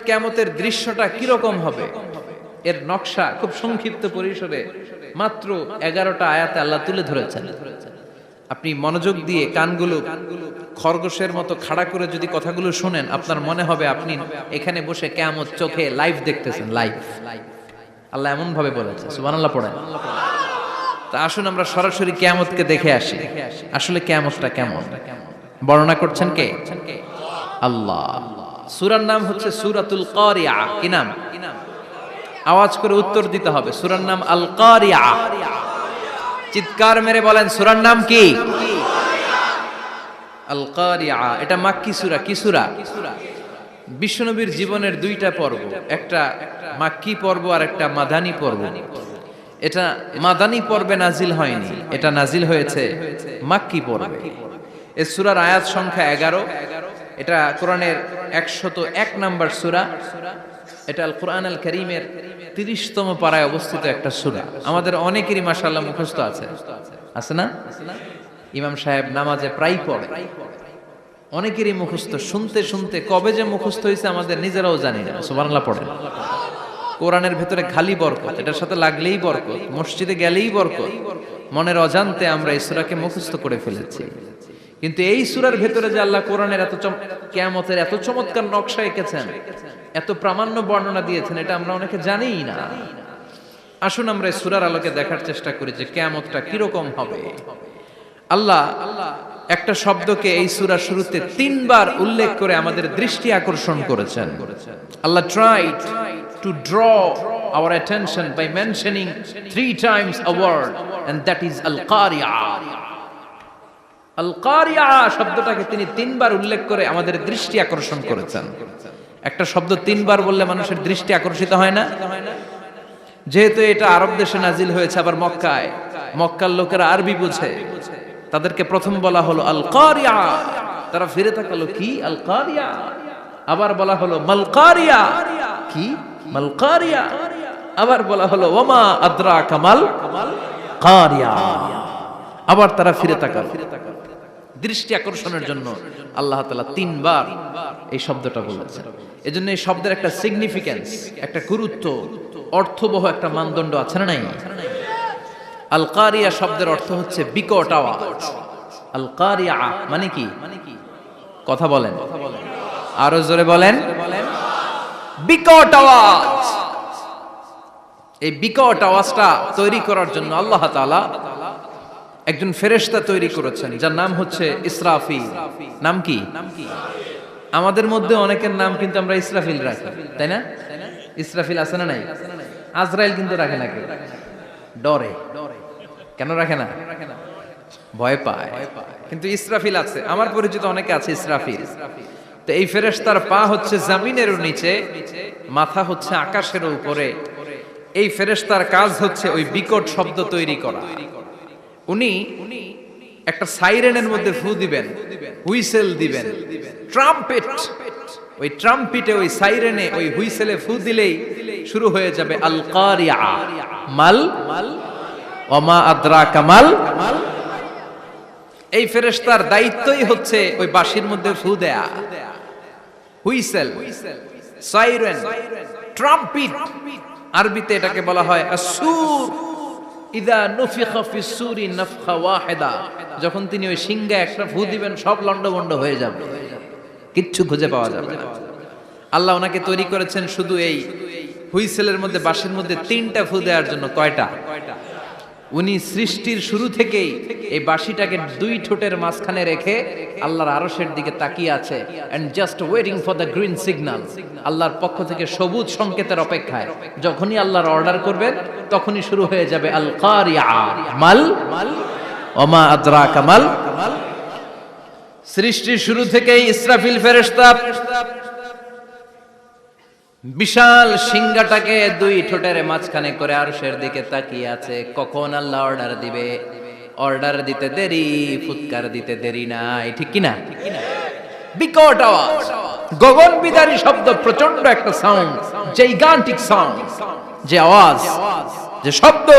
কিয়ামতের দৃশ্যটা কিরকম হবে এর নকশা খুব সংক্ষিপ্ত পরিসরে মাত্র 11টা আয়াতে আল্লাহ তুলে ধরেছেন। আপনি মনোযোগ দিয়ে কানগুলো খরগোশের মতো খাড়া করে যদি কথাগুলো শুনেন, আপনার মনে হবে আপনি এখানে বসে কিয়ামত চোখে লাইভ দেখতেছেন। লাইভ আল্লাহ এমন ভাবে বলেছে, সুবহানাল্লাহ পড়েন। তা আসুন আমরা সরাসরি কিয়ামতকে দেখে আসি। আসলে কিয়ামতটা কেমন বর্ণনা করছেন কে? আল্লাহ। সূরার নাম হচ্ছে সূরাতুল কারিয়া। কি নাম? আওয়াজ করে উত্তর দিতে হবে। সূরার নাম আল কারিয়া। চিৎকার মেরে বলেন সূরার নাম কি? আল কারিয়া। এটা মাক্কি সূরা। কি সূরা? বিশ্বনবীর জীবনের দুইটা পর্ব, একটা মাক্কি পর্ব আর একটা মাদানী পর্ব। এটা মাদানী পর্বে নাজিল হয়নি, এটা নাজিল হয়েছে মাক্কি পর্বে। এই সূরার আয়াত সংখ্যা 11। এটা কোরআনের 101 নম্বর সূরা। এটা আল কোরআন আল কারীমের 30তম পারায় অবস্থিত একটা সূরা। আমাদের অনেকেরই মাশাআল্লাহ মুখস্থ আছে, আছে না? ইমাম সাহেব নামাজে প্রায় পড়ে, অনেকেরই মুখস্থ। শুনতে শুনতে কবে যে মুখস্থ হয়েছে আমাদের নিজেরাও জানি না। সুবহানাল্লাহ পড়ে। কোরআনের ভেতরে খালি বরকত, এটার সাথে লাগলেই বরকত, মসজিদে গেলেই বরকত। মনের অজান্তে আমরা এই সূরাকে মুখস্থ করে ফেলেছি। কিন্তু এই সূরার ভেতরে যে আল্লাহ কোরআনের কিয়ামতের এত চমৎকার নকশা এঁকেছেন, এত প্রামাণ্য বর্ণনা দিয়েছেন, এটা আমরা অনেকে জানিই না। আসুন আমরা এই সূরার আলোকে দেখার চেষ্টা করি যে কিয়ামতটা কিরকম হবে। আল্লাহ একটা শব্দকে এই সূরার শুরুতে 3 বার উল্লেখ করে আমাদের দৃষ্টি আকর্ষণ করেছেন। আল্লাহ tried to draw our attention by mentioning 3 times a word, and that is al-qari'ah. আল-কারিয়া শব্দটাকে তিনি 3 বার উল্লেখ করে আমাদের দৃষ্টি আকর্ষণ করেছেন। একটা শব্দ 3 বার বললে মানুষের দৃষ্টি আকর্ষিত হয় না? যেহেতু এটা আরব দেশে নাজিল হয়েছে, আবার মক্কায়, মক্কার লোকেরা আরবি বুঝে, তাদেরকে প্রথম বলা হলো আল-কারিয়া। তারা ফিরে তাকালো, কি আল-কারিয়া? আবার বলা হলো মাল-কারিয়া। কি মাল-কারিয়া? আবার বলা হলো ওমা আদরাকা মাল কারিয়া। আবার তারা ফিরে তাকালো। দৃষ্টি আকর্ষণের জন্য আল্লাহ তাআলা 3 বার এই শব্দটা বলেছেন। এজন্য এই শব্দের একটা সিগনিফিকেন্স, একটা গুরুত্ব, অর্থবহ একটা মানদণ্ড আছে না নাই? আল কারিয়া শব্দের অর্থ হচ্ছে বিকট আওয়াজ। আল কারিয়া মানে কি? কথা বলেন, আরো জোরে বলেন। বিকট আওয়াজ। এই বিকট আওয়াজটা তৈরি করার জন্য আল্লাহ তাআলা একজন ফেরেশতা তৈরি করেছেন, যার নাম হচ্ছে ইসরাফিল। নাম কি? আমাদের মধ্যে অনেকের নাম কিন্তু আমরা ইসরাফিল রাখি, তাই না? ইসরাফিল আছে না নাই? আজরাইল কিন্তু রাখে না কেউ, ডরে। কেন রাখে না? ভয় পায়। কিন্তু ইসরাফিল আছে, আমার পরিচিত অনেকে আছে ইসরাফিল। তো এই ফেরেশতার পা হচ্ছে জমিনের নিচে, মাথা হচ্ছে আকাশের উপরে। এই ফেরেশতার কাজ হচ্ছে ওই বিকট শব্দ তৈরি করা। উনি একটা সাইরেনের মধ্যে ফু দিবেন, হুইসেল দিবেন, ট্রাম্পেট। ওই ট্রাম্পিটে, ওই সাইরেনে, ওই হুইসেলে ফু দিলেই শুরু হয়ে যাবে আল কারিয়া। মাল ওমা আদরাকা মাল। এই ফেরেশতার দায়িত্বই হচ্ছে ওই বাঁশির মধ্যে ফু দেয়া। Whistle, siren, trumpet. আরবিতে এটাকে বলা হয় আসুর। ইদা নুফিখা ফিস সূরি নাফখা ওয়াহিদা। যখন তিনি ওই সিংহে একটা ফু দিবেন, সব লন্ডভন্ড হয়ে যাবে, কিচ্ছু খুঁজে পাওয়া যাবে না। আল্লাহ ওনাকে তৈরি করেছেন শুধু এই হুইসেলের মধ্যে, বাঁশির মধ্যে 3টা ফু দেওয়ার জন্য। কয়টা? উনি সৃষ্টির শুরু থেকেই এই বাঁশিটাকে 2 ঠোঁটের মাঝখানে রেখে আল্লাহর আরশের দিকে তাকিয়ে আছে, and just waiting for the green signal. আল্লাহর পক্ষ থেকে সবুজ সংকেতের অপেক্ষায়। যখনই আল্লাহর অর্ডার করবেন, তখনই শুরু হয়ে যাবে আল কারিয়া। মাল ওমা আদরাকা মাল। সৃষ্টির শুরু থেকেই ইসরাফিল ফেরেশতা বিশাল সিংহাটাকে 2 ঠোঁটের মাঝখানে করে আরশের দিকে তাকিয়ে আছে, কখন আল্লাহ অর্ডার দিবে। অর্ডার দিতে দেরি, ফুৎকার দিতে দেরি নাই, ঠিক কি না? বিকট আওয়াজ, গগন বিদারী শব্দ, প্রচন্ড একটা সাউন্ড, জাইগান্টিক সাউন্ড। যে আওয়াজ, যে শব্দ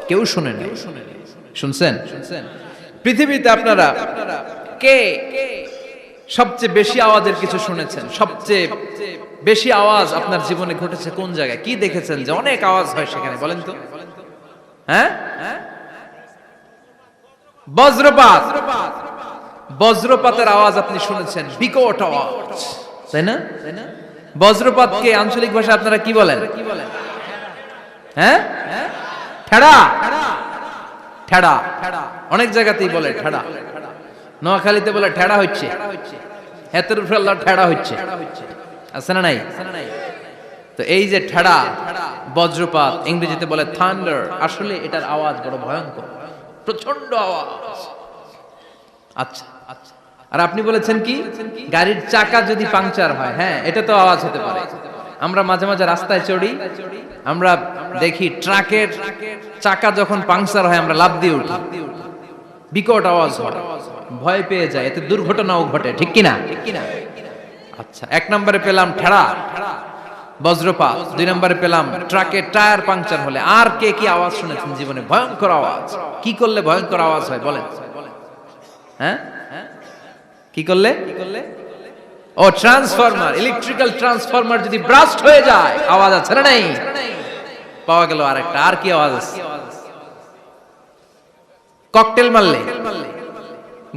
কেউ শুনে নাই। শুনছেন? পৃথিবীতে আপনারা কে সবচেয়ে বেশি আওয়াজের কিছু শুনেছেন, সবচেয়ে বেশি আওয়াজ আপনার জীবনে ঘটেছে কোন জায়গায়? কি দেখেছেন যে অনেক আওয়াজ হয় সেখানে? বলেন তো। হ্যাঁ, বজ্রপাত। বজ্রপাতের আওয়াজ আপনি শুনেছেন, বিকট আওয়াজ, তাই না? বজ্রপাতকে আঞ্চলিক ভাষা আপনারা কি বলেন? হ্যাঁ, ঠেড়া। ঠেড়া অনেক জায়গাতেই বলে ঠেড়া। নোয়াখালীতে বলে ঠেড়া হচ্ছে, হেতের উপরে আল্লাহ ঠেড়া হচ্ছে, আছে না নাই? তো এই যে ঠেড়া, বজ্রপাত, ইংরেজিতে বলে থান্ডার, আসলে এটার আওয়াজ বড় ভয়ঙ্কর, প্রচন্ড আওয়াজ। আচ্ছা, আর আপনি বলেছেন কি গাড়ির চাকা যদি পাংচার হয়, হ্যাঁ এটা তো আওয়াজ হতে পারে। আমরা মাঝে মাঝে রাস্তায় চড়ি, আমরা দেখি ট্রাকের চাকা যখন পাংচার হয় আমরা লাফ দিয়ে উঠি, বিকট আওয়াজ হয়, ভয় পেয়ে যায়, এতে দুর্ঘটনাও ঘটে, ঠিক কিনা? আচ্ছা, এক নম্বরে পেলাম ঠেড়া, বজ্রপাত। দুই নম্বরে পেলাম ট্রাকের টায়ার পাংচার হলে। আর কে কি আওয়াজ শুনেছেন জীবনে? ভয়ঙ্কর আওয়াজ। কি করলে ভয়ঙ্কর আওয়াজ হয় বলেন? হ্যাঁ, কি করলে? ও ট্রান্সফরমার, ইলেকট্রিক্যাল ট্রান্সফরমার যদি ব্রাস্ট হয়ে যায় আওয়াজ আছে না নাই? পাওয়া গেল আরেকটা। আর কি আওয়াজ আছে? ককটেল মারলে,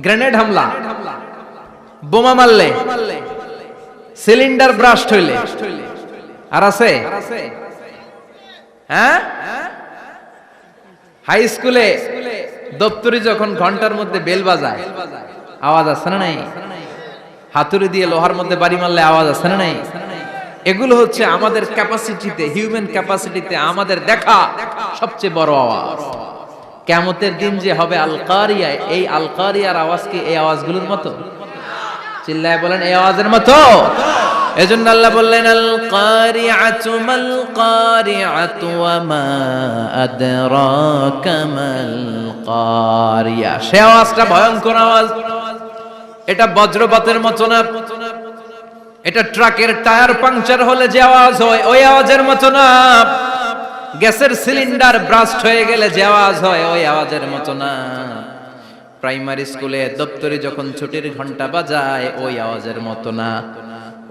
গ্রেনেড হামলা, বোমা মারলে, সিলিন্ডার ব্রাস্ট হইলে। আর আছে? হ্যাঁ, হাই স্কুলে দপ্তরি যখন ঘন্টার মধ্যে বেল বাজায় আওয়াজ আছে না নাই? হাতুড়ি দিয়ে লোহার মধ্যে বাড়ি মারলে আওয়াজ আছে না নাই? এগুলো হচ্ছে আমাদের ক্যাপাসিটিতে, হিউম্যান ক্যাপাসিটিতে আমাদের দেখা সবচেয়ে বড় আওয়াজ। কিয়ামতের দিন যে হবে আল কারিয়া, এই আল কারিয়ার আওয়াজ কি এই আওয়াজগুলোর মতো? চিল্লায় বলেন এই আওয়াজের মতো। এজন্য আল্লাহ বললেন আল কারিআতু মাল কারিআতু ওয়া মা আদরাকা মাল কারিয়া। সে আওয়াজটা ভয়ঙ্কর আওয়াজ। এটা বজ্রপাতের মতো না, এটা ট্রাকের টায়ার পাংচার হলে যে আওয়াজ হয় ওই আওয়াজের মতো না, গ্যাসের সিলিন্ডার ব্রাস্ট হয়ে গেলে যে আওয়াজ হয় ওই আওয়াজের মতো না, প্রাইমারি স্কুলে দপ্তরি যখন ছুটির ঘন্টা বাজায় ওই আওয়াজের মতো না।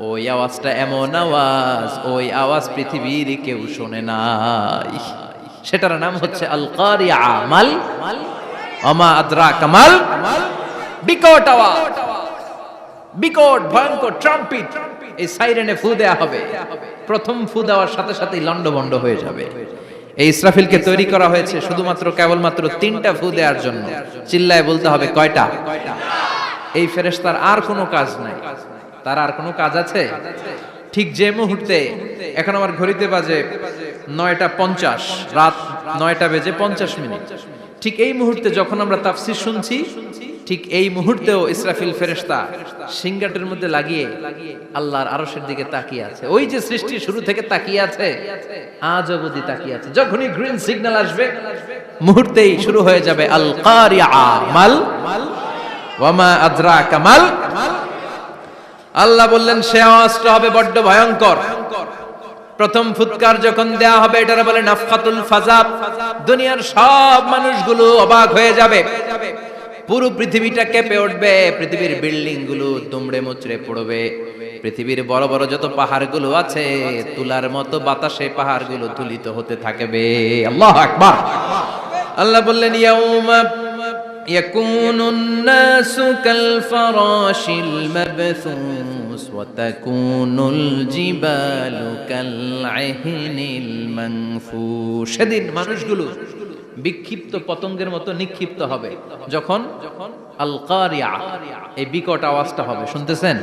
ওই আওয়াজটা এমন আওয়াজ, ওই আওয়াজ পৃথিবীর কেউ শোনে নাই। সেটার নাম হচ্ছে আল কারিয়া, মাল ওমা আদরাকা মাল, বিকট আওয়াজ, বিকট ভয়ঙ্কর ট্রাম্পিট। এই সাইরেনে ফু দেয়া হবে, প্রথম ফু দেওয়ার সাথে সাথেই লন্ডভন্ড হয়ে যাবে। এই ইসরাফিলকে তৈরি করা হয়েছে শুধুমাত্র কেবলমাত্র 3টা ফু দেওয়ার জন্য। চিল্লায় বলতে হবে কয়টা? এই ফেরেশতার আর কোনো কাজ নাই। তার আর কোনো কাজ আছে? ঠিক যে মুহূর্তে, এখন আমার ঘড়িতে বাজে 9:50, রাত 9:50, ঠিক এই মুহূর্তে যখন আমরা তাফসীর শুনছি, ঠিক এই মুহূর্তেও ইসরাফিল ফেরেশতা সিংহাটের মধ্যে লাগিয়ে আল্লাহর আরশের দিকে তাকিয়ে আছে। ওই যে সৃষ্টি শুরু থেকে তাকিয়ে আছে, আজ অবধি তাকিয়ে আছে। যখনই গ্রিন সিগন্যাল আসবে মুহূর্তেই শুরু হয়ে যাবে আল কারিয়া মাল ওয়া মা আদরাকা মাল। আল্লাহ বললেন সে আওয়াজটা হবে বড্ড ভয়ঙ্কর। প্রথম ফুৎকার যখন দেয়া হবে এটারে বলে নাফখাতুল ফাজা। দুনিয়ার সব মানুষগুলো অবাক হয়ে যাবে, পুরো পৃথিবীটা কেঁপে উঠবে, পৃথিবীর বিল্ডিং গুলো দুমড়ে মুচড়ে পড়বে, পৃথিবীর বড় বড় যত পাহাড়গুলো আছে তুলার মতো বাতাসে পাহাড়গুলো তুলিত হতে থাকবে। আল্লাহু আকবার। আল্লাহ বললেন ইয়াউমা ইয়াকুনুন নাসু কাল ফারাশিল মাবথুস ওয়া তাকুনুল জিবালু কাল আহিনিল মানফুশ। সেদিন মানুষগুলো বিক্ষিপ্ত পতঙ্গের মতো নিক্ষিপ্ত হবে যখন আল কারিয়া, এই বিকট আওয়াজটা হবে। শুনতেছেন?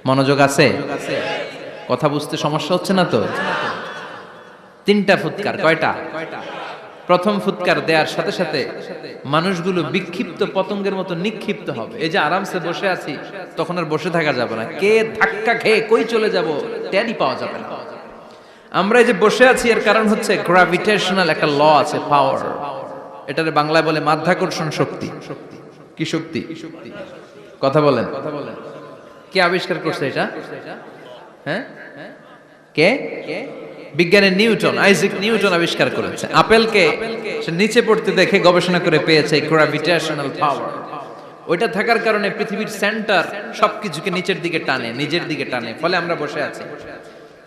মনোযোগ আছে? কথা বুঝতে সমস্যা হচ্ছে না তো? 3টা ফুৎকার। কয়টা? প্রথম ফুৎকার দেওয়ার সাথে সাথে মানুষগুলো বিক্ষিপ্ত পতঙ্গের মতো নিক্ষিপ্ত হবে। এই যে আরামসে বসে আছি তখন আর বসে থাকা যাবে না, কে ধাক্কা খেয়ে কই চলে যাব টেরই পাওয়া যাবে না। আমরা এই যে বসে আছি এর কারণ হচ্ছে গ্র্যাভিটেশনাল একটা ল আছে, পাওয়ার। এটারে বাংলায় বলে মাধ্যাকর্ষণ শক্তি। কি শক্তি? কথা বলেন। কে আবিষ্কার করছে এটা? হ্যাঁ, কে? বিজ্ঞানের নিউটন, আইজাক নিউটন আবিষ্কার করেছে। আপেলকে সে নিচে পড়তে দেখে গবেষণা করে পেয়েছে গ্র্যাভিটেশনাল পাওয়ার। ওইটা থাকার কারণে পৃথিবীর সেন্টার সবকিছুকে নিচের দিকে টানে, নিজের দিকে টানে, ফলে আমরা বসে আছি।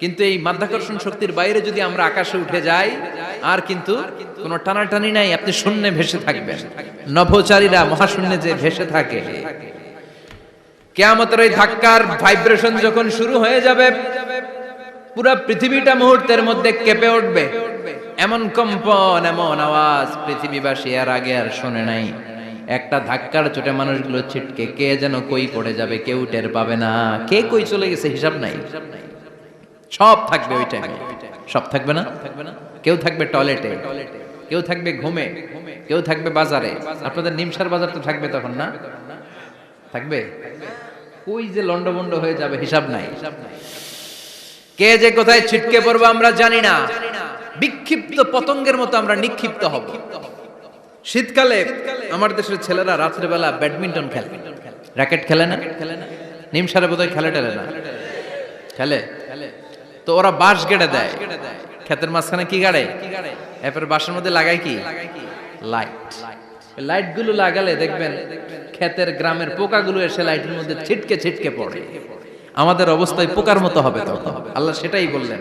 কিন্তু এই মাধ্যাকর্ষণ শক্তির বাইরে যদি আমরা আকাশে উঠে যাই, আর কিন্তু কোনো টানাটানি নাই, আপনি শূন্যে ভেসে থাকবেন। নভোচারীরা মহাশূন্যে যে ভেসে থাকে, কিয়ামতের ওই ধাক্কার ভাইব্রেশন যখন শুরু হয়ে যাবে, পুরো পৃথিবীটা মুহূর্তের মধ্যে কেঁপে উঠবে। এমন কম্পন, এমন আওয়াজ পৃথিবীবাসী এর আগে আর শোনে নাই। একটা ধাক্কার চোটে মানুষগুলো ছিটকে কে যেন কই পড়ে যাবে, কেউ টের পাবে না। কে কই চলে গেছে হিসাব নাই। সব থাকবে ওই টাইমে, সব থাকবে না। কেউ থাকবে টয়লেটে, কেউ থাকবে ঘুমে, কেউ থাকবে বাজারে। আপনাদের নিমসার বাজার তো থাকবে তখন, না থাকবে? কই যে লন্ডভন্ড হয়ে যাবে হিসাব নাই। কে যে কোথায় ছিটকে পড়বো আমরা জানি না। বিক্ষিপ্ত পতঙ্গের মতো আমরা নিক্ষিপ্ত হব। শীতকালে আমার দেশের ছেলেরা রাত্রেবেলা ব্যাডমিন্টন খেলে, র্যাকেট খেলে না? নিমসারে বোধহয় খেলে টেলে না, খেলে। তো ওরা বাঁশ গেড়ে দেয়, ক্ষেতের মাঝখানে কি গাড়ে, এরপর বাঁশের মধ্যে লাগায় কি লাইট। লাইট গুলো লাগালে দেখবেন ক্ষেতের গ্রামের পোকাগুলো এসে লাইটের মধ্যে ছিটকে ছিটকে পড়ে। আমাদের অবস্থায় পোকার মতো হবে তখন। আল্লাহ সেটাই বললেন,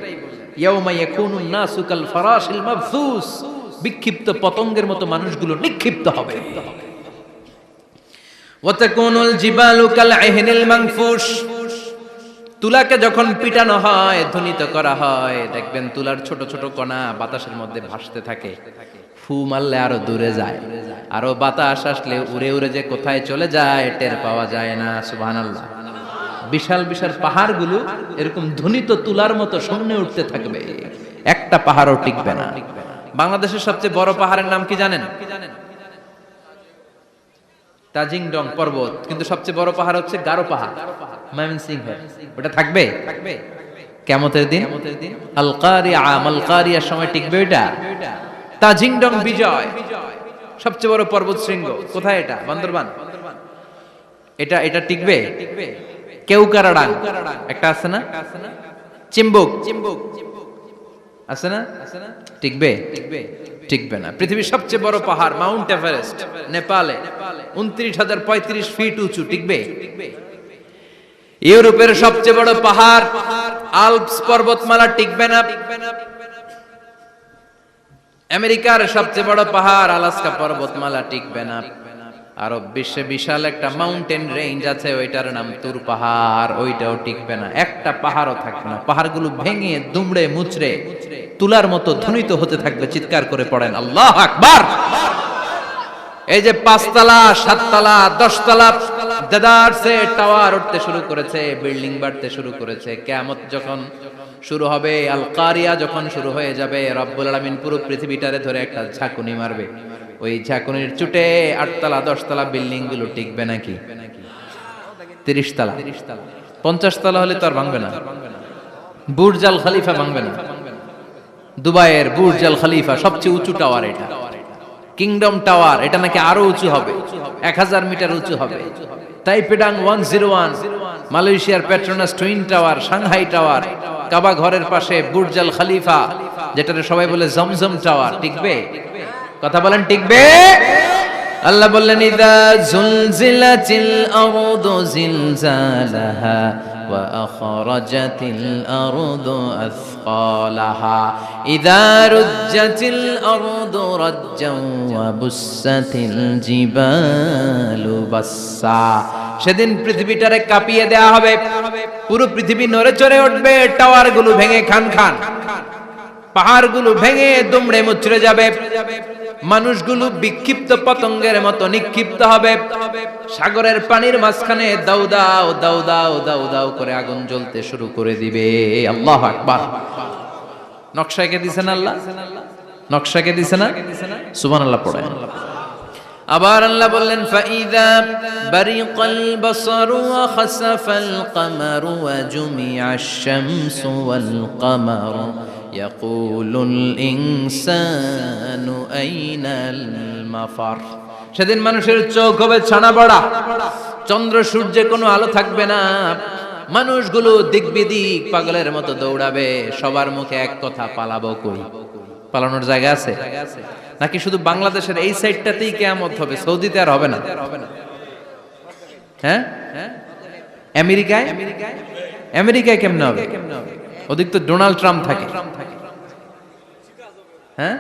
ইয়াউমা ইয়াকুনুন নাসু কাল ফারাশিল মাবসুস, বিক্ষিপ্ত পতঙ্গের মতো মানুষগুলো নিক্ষিপ্ত হবে। ওয়া তাকুনুল জিবালু কাল আহিনিল মানফুশ, তুলাকে যখন পিটানো হয়, ধ্বনিত করা হয়, দেখবেন তুলার ছোট ছোট কণা বাতাসের মধ্যে ভাসতে থাকে। ফু মারলে আরো দূরে যায়, আরো বাতাস আসলে উড়ে উড়ে যে কোথায় চলে যায় টের পাওয়া যায় না। সুবহানাল্লাহ। বিশাল বিশাল পাহাড়গুলো এরকম ধ্বনিত তুলার মতো শূন্যে উঠতে থাকবে, একটা পাহাড়ও টিকবে না। বাংলাদেশের সবচেয়ে বড় পাহাড়ের নাম কি জানেন? তাজিংডং পর্বত। কিন্তু সবচেয়ে বড় পাহাড় হচ্ছে গারো পাহাড়, ময়মনসিংহের। ওটা থাকবে কিয়ামতের দিন। আল কারিয়া, মাল কারিয়ার সময় টিকবে ওটা। তাজিংডং বিজয় সবচেয়ে বড় পর্বত শৃঙ্গ। কোথায় এটা? বান্দরবান। এটা টিকবে? কেউকারাডাং একটা আছে না? চিম্বুক আছে না? টিকবে? টিকবে না। পৃথিবীর সবচেয়ে বড় পাহাড় মাউন্ট এভারেস্ট নেপালে 29,035 ফিট উঁচু, টিকবে? ইউরোপের সবচেয়ে বড় পাহাড় আল্পস পর্বতমালা টিকবে না। আমেরিকার সবচেয়ে বড় পাহাড় আলাস্কা পর্বতমালা টিকবে না। আরব বিশ্বে বিশাল একটা মাউন্টেন রেঞ্জ আছে, ওইটার নাম তুর পাহাড়, ওইটাও টিকবে না। একটা পাহাড়ও থাকবে না। পাহাড়গুলো ভেঙে দুমড়ে মুচড়ে তুলার মতো ধ্বনিত হতে থাকবে। চিৎকার করে পড়েন আল্লাহু আকবার। এই যে 5 তলা, 7 তলা, 10 তলা দেদারসে টাওয়ার উঠতে শুরু করেছে, বিল্ডিং বাড়তে শুরু করেছে। কিয়ামত যখন শুরু হবে, আল কারিয়া যখন শুরু হয়ে যাবে, রব্বুল আলামিন পুরো পৃথিবীটারে ধরে একটা ঝাঁকুনি মারবে। ওই ঝাঁকুনির চুটে 8 তলা 10 তলা বিল্ডিং গুলো টিকবে নাকি? 30 তলা 50 তলা হলে তো আর ভাঙবে না। বুর্জ আল খলিফা ভাঙবে না। দুবাইয়ের বুর্জ আল খলিফা সবচেয়ে উঁচু টাওয়ার এটা। কিংডম টাওয়ার, এটা নাকি আরো উঁচু হবে, 1000 মিটার উঁচু হবে। তাইপেডাং 101, মালয়েশিয়ার Petronas twin tower, Shanghai tower, Kaaba ঘরের পাশে বুর্জ আল খলিফা, যেটারে সবাই বলে জমজম টাওয়ার, টিকবে? কথা বলেন, টিকবে? আল্লাহ বললেন, ইযা জুলজিলাতিল আরদু জিলজালাহা ওয়া আখরাজাতিল আরদু আসকালাহা ইযা রুজ্জাতিল আরদু রাজ্জান ওয়া বুসাতিল জিবালু বাসসা। সেদিন পৃথিবীটারে কাঁপিয়ে দেয়া হবে, পুরো পৃথিবী নড়ে চড়ে উঠবে, টাওয়ারগুলো ভেঙে খান খান, পাহাড়গুলো ভেঙে দুমড়ে মুচড়ে যাবে, মানুষগুলো বিক্ষিপ্ত পতঙ্গের মতো নিক্ষিপ্ত হবে। সাগরের পানির মাঝখানে দাউ দাউ দাউ দাউ দাউ দাউ করে আগুন জ্বলতে শুরু করে দিবে। আল্লাহু আকবার। নকশা এঁকে দিছেন আল্লাহ, নকশা এঁকে দিছেন না? সুবহানাল্লাহ পড়েন। আবার আল্লাহ বললেন, ফাইদা বারিকাল বাসারু ওয়া খাসাফাল কামারু ওয়া জুমিআশ শামসু ওয়াল কামারু ইয়াকুলুল ইনসানু আইনাল মাফার। সেদিন মানুষের চোখ হবে ছানা বড়া, চন্দ্র সূর্যে কোনো আলো থাকবে না, মানুষগুলো দিক বিদিক পাগলের মতো দৌড়াবে। সবার মুখে এক কথা, পালাবো কই? পালানোর জায়গা আছে নাকি শুধু বাংলাদেশের এই সাইডটাতেই কিয়ামত হবে? সৌদিতে আর হবে না। হ্যাঁ আমেরিকায় আমেরিকায় কেমনে হবে? ওদিক তো ডোনাল্ড ট্রাম্প থাকে। হ্যাঁ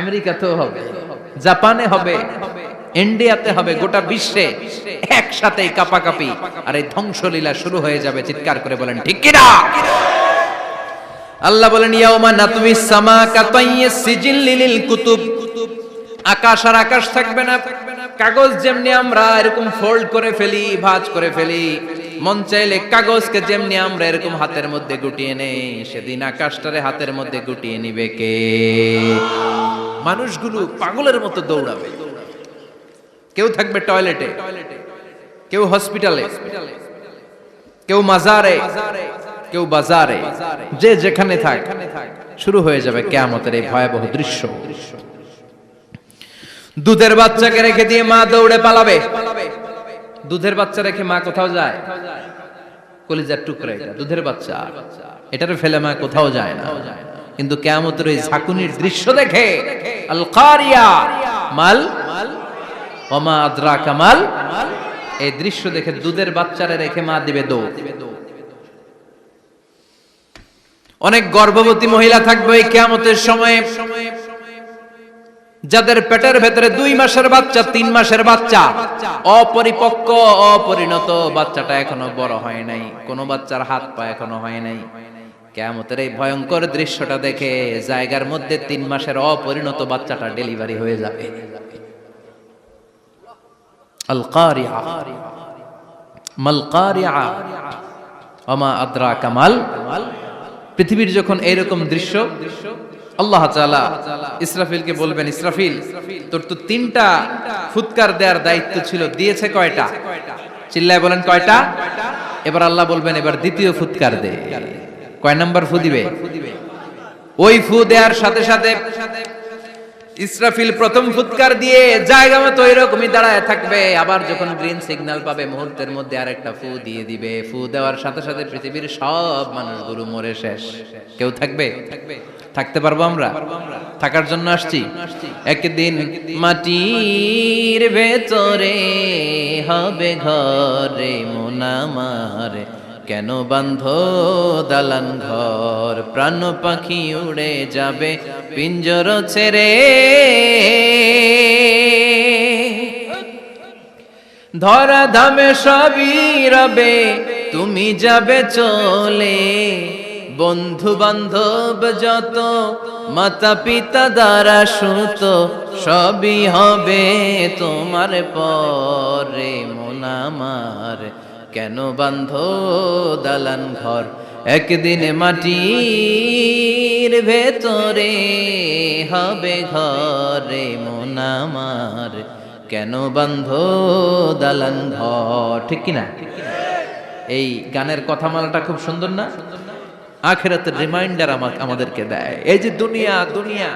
আমেরিকা তো হবে, জাপানে হবে, ইন্ডিয়াতে হবে, গোটা বিশ্বে একসাথে কাপাকাপি আর এই ধ্বংসলীলা শুরু হয়ে যাবে। চিৎকার করে বলেন ঠিক কিনা? আল্লাহ বলেন ইয়াউমা নাতমিস সামা কাতাইয়িস সিজিল লিল কুতুব, আকাশ আর আকাশ থাকবে না। কাগজ যেমনি আমরা এরকম ফোল্ড করে ফেলি, ভাঁজ করে ফেলি, মন চাইলে কাগজকে যেমনি আমরা এরকম হাতের মধ্যে গুটিয়ে নেই, সেদিন আকাশটারে হাতের মধ্যে গুটিয়ে নিবে কে? মানুষগুলো পাগলের মতো দৌড়াবে। কেউ থাকবে টয়লেটে, কেউ হসপিটালে, কেউ মাজারে, কেউ বাজারে, যে যেখানে থাক শুরু হয়ে যাবে কিয়ামতের এই ভয়াবহ দৃশ্য। দুধের বাচ্চাকে রেখে দিয়ে মা দৌড়ে পালাবে। দুধের বাচ্চা রেখে মা কোথাও যায়? কলিজার টুকরা এটা, দুধের বাচ্চা, এটারে ফেলে মা কোথাও যায় না। কিন্তু কিয়ামতের এই ঝাঁকুনির দৃশ্য দেখে আল কারিয়া মাল ওয়া মা আদরাকা মাল, এই দৃশ্য দেখে দুধের বাচ্চারে রেখে মা দিবে দৌড়। অনেক গর্ভবতী মহিলা থাকবে এই কিয়ামতের সময়ে, যাদের পেটের ভেতরে 2 মাসের বাচ্চা, 3 মাসের বাচ্চা, অপরিপক্ক অপরিণত, বাচ্চাটা এখনো বড় হয় নাই, কোন বাচ্চার হাত পা এখনো হয় নাই। কিয়ামতের এই ভয়ঙ্কর দৃশ্যটা দেখে জায়গার মধ্যে 3 মাসের অপরিণত বাচ্চাটা ডেলিভারি হয়ে যাবে। আল কারিয়া মাল কারিয়া ওয়া মা আদরাকা মাল। পৃথিবীর যখন এইরকম দৃশ্য, আল্লাহ তাআলা ইসরাফিলকে বলবেন, ইসরাফিল তোর তো 3টা ফুৎকার দেওয়ার দায়িত্ব ছিল, দিয়েছে কয়টা? চিল্লায় বলেন কয়টা? এবার আল্লাহ বলবেন এবার দ্বিতীয় ফুৎকার দে। কয় নাম্বার ফু দিবে? ওই ফু দেওয়ার সাথে সাথে ইসরাফিল প্রথম ফুৎকার দিয়ে জায়গা মতো এরকমই দাঁড়ায় থাকবে। আবার যখন গ্রিন সিগন্যাল পাবে মুহূর্তের মধ্যে আরেকটা ফু দিয়ে দিবে। ফু দেওয়ার সাথে সাথে পৃথিবীর সব মানুষগুলো মরে শেষ। কেউ থাকবে? থাকতে পারবো আমরা? থাকার জন্য আসছি। একদিন মাটির ভেতরে হবে ঘরে মন আমার, কেন বান্ধ দালান ঘর, প্রাণ পাখি উড়ে যাবে পিঞ্জর ছেড়ে, ধরা ধামে সবই রবে তুমি যাবে চলে, বন্ধু বান্ধব যত মাতা পিতা দ্বারা সুত সবই হবে তোমার পরে মন আমার, কেন বান্ধ দালান ঘর, একদিন মাটির ভেতরে হবে ঘরে মন আমার, কেন বান্ধ দালান ঘর। ঠিক কিনা? এই গানের কথামালাটা খুব সুন্দর না? আখিরাতের রিমাইন্ডার আমাদেরকে দেয়। এই যে দুনিয়া দুনিয়া,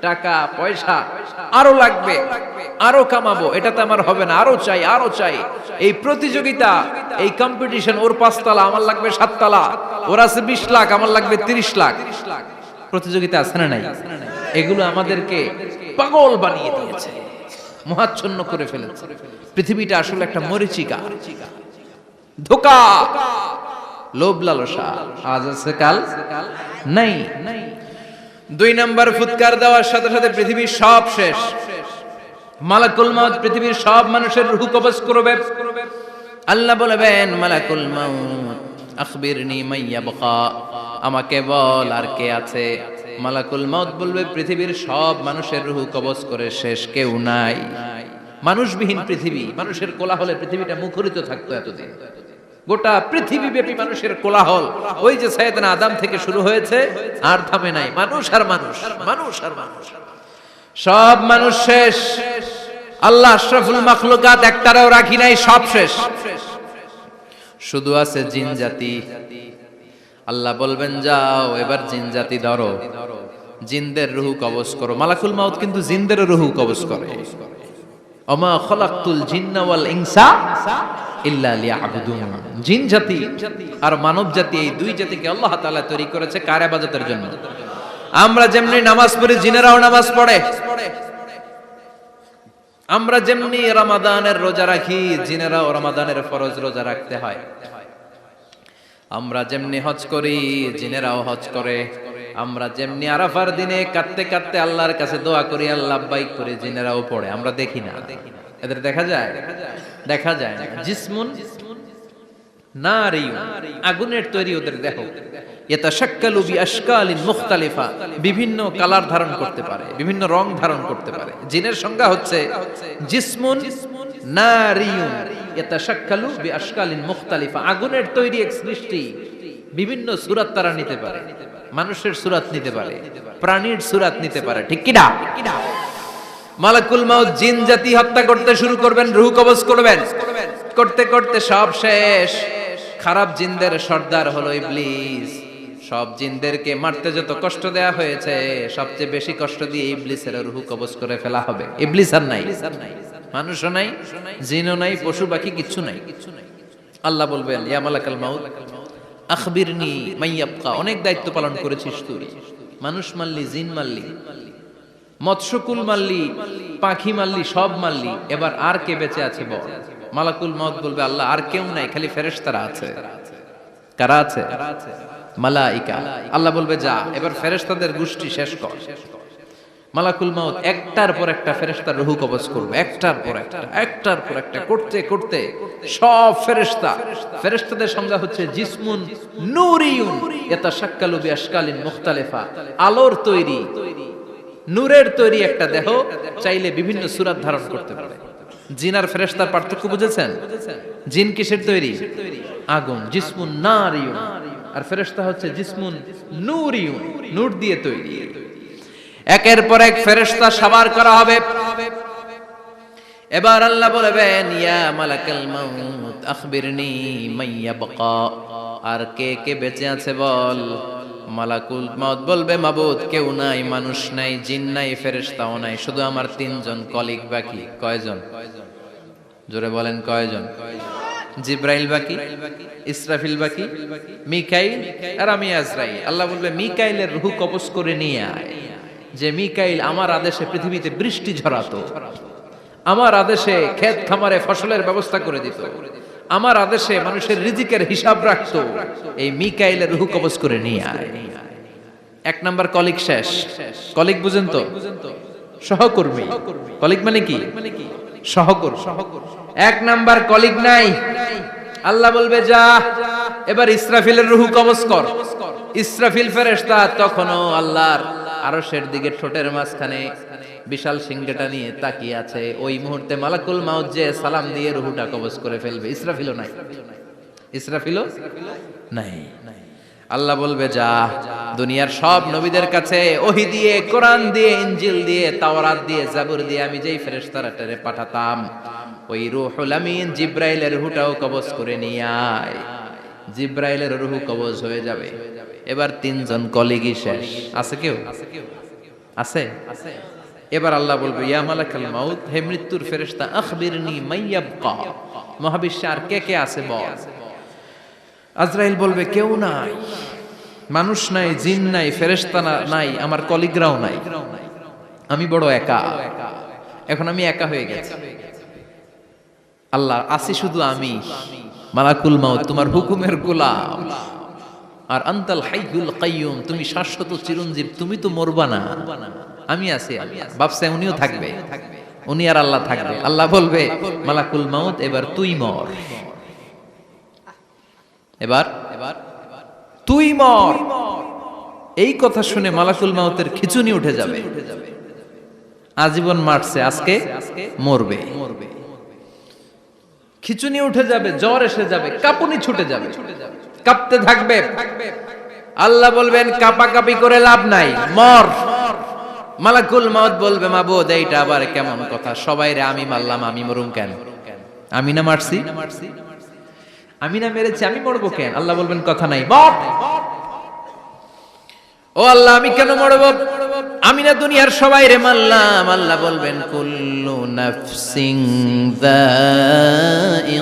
টাকা পয়সা আরো লাগবে, আরো কামাবো, এটাতে আমার হবে না, আরো চাই আরো চাই। এই প্রতিযোগিতা, এই কম্পিটিশন, ওর 5 তলা আমার লাগবে 7 তলা, ওর আছে 20 লাখ আমার লাগবে 30 লাখ, প্রতিযোগিতা আছে না নাই? এগুলো আমাদেরকে পাগল বানিয়ে দিয়েছে, মোহাচ্ছন্ন করে ফেলেছে। পৃথিবীটা আসলে একটা মরীচিকা, ধোঁকা, লোভ লালসা, আজ আছে কাল নাই। 2 নাম্বার ফুৎকার দেওয়ার সাথে সাথে পৃথিবীর সব শেষ। মালাকুল মাউত পৃথিবীর সব মানুষের রূহ কবজ করবে। আল্লাহ বলবেন মালাকুল মাউত আখবিরনি মাইয়া বাকা, আমাকে বল আর কে আছে। মালাকুল মাউত বলবে পৃথিবীর সব মানুষের রূহ কবজ করে শেষ, কেউ নাই। মানুষবিহীন পৃথিবী, মানুষের কোলাহলে পৃথিবীটা মুখরিত থাকতো এতদিন। গোটা পৃথিবী ব্যাপী মানুষের কোলাহল, ওই যে সাইয়েদনা আদম থেকে শুরু হয়েছে, আর থামে নাই। মানুষ আর মানুষ, মানুষ আর মানুষ, সব মানুষ শেষ। আল্লাহ আশরাফুল মাখলুকাত একটারও রাখি নাই, সব শেষ। শুধু আছে জিন জাতি। আল্লাহ বলবেন যাও এবার জিন জাতি ধরো, জিনদের রূহ কবজ করো। মালাকুল মাউত কিন্তু জিনদের রূহ কবজ করে। ওমা খলাকতুল জিন্না ওয়াল ইনসা ইল্লা লিয়াবুদুন। জিন জাতি আর মানব জাতি, এই 2 জাতিকে আল্লাহ তাআলা তৈরি করেছে কার ইবাদতের জন্য। আমরা যেমনি নামাজ পড়ি, জিনেরাও নামাজ পড়ে। আমরা যেমনি রমাদানের রোজা রাখি, জিনেরাও রমাদানের ফরজ রোজা রাখতে হয়। আমরা যেমনি হজ করি, জিনেরাও হজ করে। আমরা যেমনি আরাফার দিনে কাঁদতে কাঁদতে আল্লাহর কাছে দোয়া করি, আল্লাহ লাব্বাইক করে, জিনেরাও পড়ে। আমরা দেখি না, এদের দেখা যায়? দেখা যায় না। জিসমুন নারিয়ুন, আগুনের তৈরি ওদের দেহ। ইয়াতাশাক্কালু বিআশকালিন মুখতালিফা, বিভিন্ন কালার ধারণ করতে পারে, বিভিন্ন রং ধারণ করতে পারে। জিনের সংজ্ঞা হচ্ছে জিসমুন নারিয়ুন ইয়াতাশাক্কালু বিআশকালিন মুখতালিফা, আগুনের তৈরি এক সৃষ্টি। বিভিন্ন সূরত তারা নিতে পারে, মানুষের সূরত নিতে পারে, প্রাণীর সূরত নিতে পারে, ঠিক কি না? মালাকুল মাউত জিন জাতি হত্যা করতে শুরু করবেন, রূহ কবজ করবেন। করতে করতে সব শেষ। খারাপ জিনদের সর্দার হলো ইবলিস। সব জিনদেরকে মারতে যত কষ্ট দেয়া হয়েছে, সবচেয়ে বেশি কষ্ট দিয়ে ইবলিসের রূহ কবজ করে ফেলা হবে। ইবলিস আর নাই, মানুষও নাই, জিনও নাই, পশু পাখি কিচ্ছু নাই। আল্লাহ বলবেন, ইয়া মালাকাল মাউত আখবিরনি মাইয়াবকা, অনেক দায়িত্ব পালন করেছিস তুই। মানুষ মারলি, জিন মারলি, মৎস্যকুল মারলি, পাখি মারলি, সব মারলি, এবার আর কে বেঁচে আছে বল? মালাকুল মাউত বলবে, আল্লাহ আর কেউ নাই, খালি ফেরেশতারা আছে। কারা আছে? মালাইকা। আল্লাহ বলবে, যা এবার ফেরেশতাদের গোষ্ঠী শেষ কর। মালাকুল মাউত একটার পর একটা ফেরেশতার রূহ কবজ করবে, একটার পর একটা, একটার পর একটা করতে করতে সব ফেরেশতা। ফেরেশতাদের সংজ্ঞা হচ্ছে জিসমুন নূরিয়ুন ইয়াতাশাক্কালু বিআশকালিন মুখতালিফা, আলোর তৈরি, নূরের তৈরি একটা দেহ, চাইলে বিভিন্ন সূরত ধারণ করতে পারে। জিন আর ফেরেশতার পার্থক্য বুঝেছেন? জিন কিসের তৈরি? আগুন, জিসমুন নারিয়ুন। আর ফেরেশতা হচ্ছে জিসমুন নূরিয়ুন, নূর দিয়ে তৈরি। একের পর এক ফেরেশতা সাবার করা হবে। এবার আল্লাহ বলবেন, ইয়া মালাকাল মাউত আখবিরনি মাইয়াবকা, আর কে কে বেঁচে আছে বল। মালাকুল মাউত বলবে, মাবুদ কেউ নাই, মানুষ নাই, জিন নাই, ফেরেশতাও নাই, শুধু আমার তিনজন কলিগ বাকি। কয়জন? জোরে বলেন, কয়জন? জিব্রাইল বাকি, ইসরাফিল বাকি, মিকাইল আর আমি আজরাইল। আল্লাহ বলবে, মিকাইলের রূহ কবজ করে নিয়ে আয়। যে মিকাইল আমার আদেশে পৃথিবীতে বৃষ্টি ঝরাতো, আমার আদেশে ক্ষেত খামারে ফসলের ব্যবস্থা করে দিত, আমার আদেশে মানুষের রিজিকের হিসাব রাখতো, এই মিকাইলের রূহ কবজ করে নিয়ে আয়। এক নাম্বার কলিগ শেষ। কলিগ বুঝেন তো? সহকর্মী। কলিগ মানে কি? সহকর্মী। এক নাম্বার কলিগ নাই। আল্লাহ বলবে, যা এবার ইসরাফিলের রূহ কবজ কর। ইসরাফিল ফেরেশতা তখনও আল্লাহর আরশের দিকে ঠোঁটের মাঝখানে বিশাল সিংহটা নিয়ে তাকিয়ে আছে। ওই মুহূর্তে মালাকুল মাউত যে সালাম দিয়ে রূহটা কবজ করে ফেলবে। ইসরাফিলও নাই, ইসরাফিলও নাই। আল্লাহ বলবে, যা দুনিয়ার সব নবীদের কাছে ওহী দিয়ে, কোরআন দিয়ে, ইনজিল দিয়ে, তাওরাত দিয়ে, জাবুর দিয়ে আমি যেই ফেরেশতারে পাঠাতাম, ওই রূহুল আমিন জিব্রাইলের রূহটাও কবজ করে নিয়ে আয়। জিব্রাইলের রূহ কবজ হয়ে যাবে। এবার তিনজন কলিগই শেষ। আছে কেউ? আছে? এবার আল্লাহ বলবে, ইয়া মালাকাল মাউত, হে মৃত্যুর ফেরেশতা, আখবিরনি মাইয়াবকা, মহাবিশ্বে আর কে কে আছে বল। আজরাইল বলবে, কেউ নাই, মানুষ নাই, জিন নাই, ফেরেশতা নাই, আমার কলিগরাও নাই, আমি বড় একা। এখন আমি একা হয়ে গেছি। আল্লাহ, আছি শুধু আমি। মালাকুল মাউত, তোমার হুকুমের গোলাম। আর আনতাল হাইয়ুল কাইয়ুম, তুমি শাশ্বত চিরঞ্জীব, তুমি তো মরবা না, আমি আছি। ভাবছে উনিও থাকবে, উনি আর আল্লাহ থাকবে। আল্লাহ বলবে, মালাকুল মাউত এবার তুই মর, এবার তুই মর। এই কথা শুনে মালাকুল মাউতের খিচুনি উঠে যাবে। আজীবন মারছে, আজকে মরবে। খিচুনি উঠে যাবে, জ্বর এসে যাবে, কাঁপুনি ছুটে যাবে, কাঁপতে থাকবে। আল্লাহ বলবেন, কাঁপাকাঁপি করে লাভ নাই, মর। মালাকুল মাউত বলবে, মাবুদ এইটা আবার কেমন কথা? সবাই রে আমি মারলাম, আমি মরুম কেন? আমি না মারছি, আমি না মেরেছি, আমি মরবো কেন? আল্লাহ বলবেন, কথা নাই, মর। ও আল্লাহ, আমি কেন মরবো? আমি না দুনিয়ার সবাই রে মারলাম। আল্লাহ বলবেন, কুল্লু নাফসিন যায়িকাতুল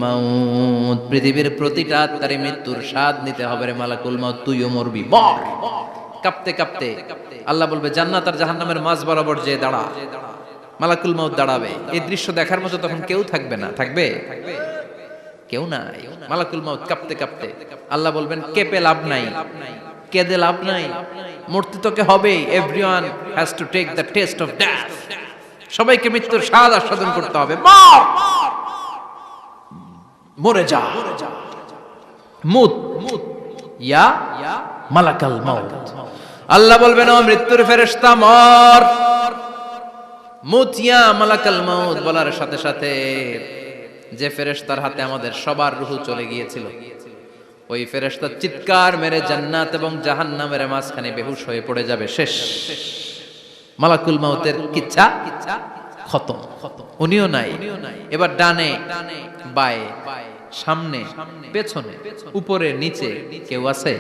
মাউত, পৃথিবীর প্রতিটা আত্মারে মৃত্যুর স্বাদ নিতে হবে রে মালাকুল মাউত, তুইও মরবি, মর। কাঁপতে কাঁপতে আল্লাহ বলবে, জান্নাত আর জাহান্নামের মাঝ বরাবর যে দাঁড়া। মালাকুল মাউত দাঁড়াবে, এই দৃশ্য দেখার মতো তখন কেউ থাকবে না, থাকবে কেউ নাই। মালাকুল মাউত কাঁপতে কাঁপতে, আল্লাহ বলবেন কেঁপে লাভ নাই, কেঁদে লাভ নাই, মরতে তোকে হবেই। Everyone has to take the test of death, সবাইকে মৃত্যুর স্বাদ আস্বাদন করতে হবে। মরে যা, মুত ইয়া মালাকাল মাউত। আল্লাহ বলবেন ও মৃত্যুর ফেরেশতা মর, মুত ইয়া মালাকাল মাউত বলার সাথে সাথে যে ফেরেশতার হাতে আমাদের সবার রূহ চলে গিয়েছিল, ওই ফেরেশতা চিৎকার মেরে জান্নাত এবং জাহান্নামের মাঝখানে বেহুশ হয়ে পড়ে যাবে। শেষ, মালাকুল মাউতের কিচ্ছা খতম, উনিও নাই। এবার ডানে বায়ে সামনে পেছনে উপরে নিচে কেউ আছে?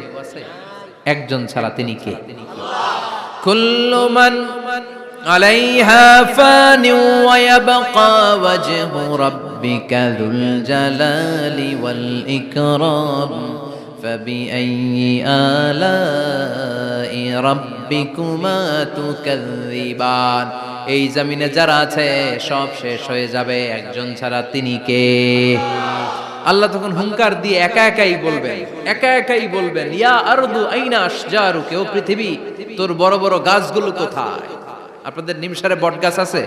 একজন ছাড়া, তিনি কে? কুল্লু মান আলাইহা ফানি ওয়া ইয়াবকা ওয়াজহু রাব্বিকা যুল জালালি ওয়াল ইকরাম ফাবিআইয়ি আলাই রাব্বিকুমা তুকাযযিবান। এই জমিনে যারা আছে সব শেষ হয়ে যাবে, একজন ছাড়া, তিনি কে? আল্লাহ তখন হুঙ্কার দিয়ে একা একাই বলবেন ইয়া আরদু আইনা আশজারুকা, ও পৃথিবী তোর বড় বড় গাছগুলো কোথায়? আপনাদের নিমসারে বট গাছ আছে?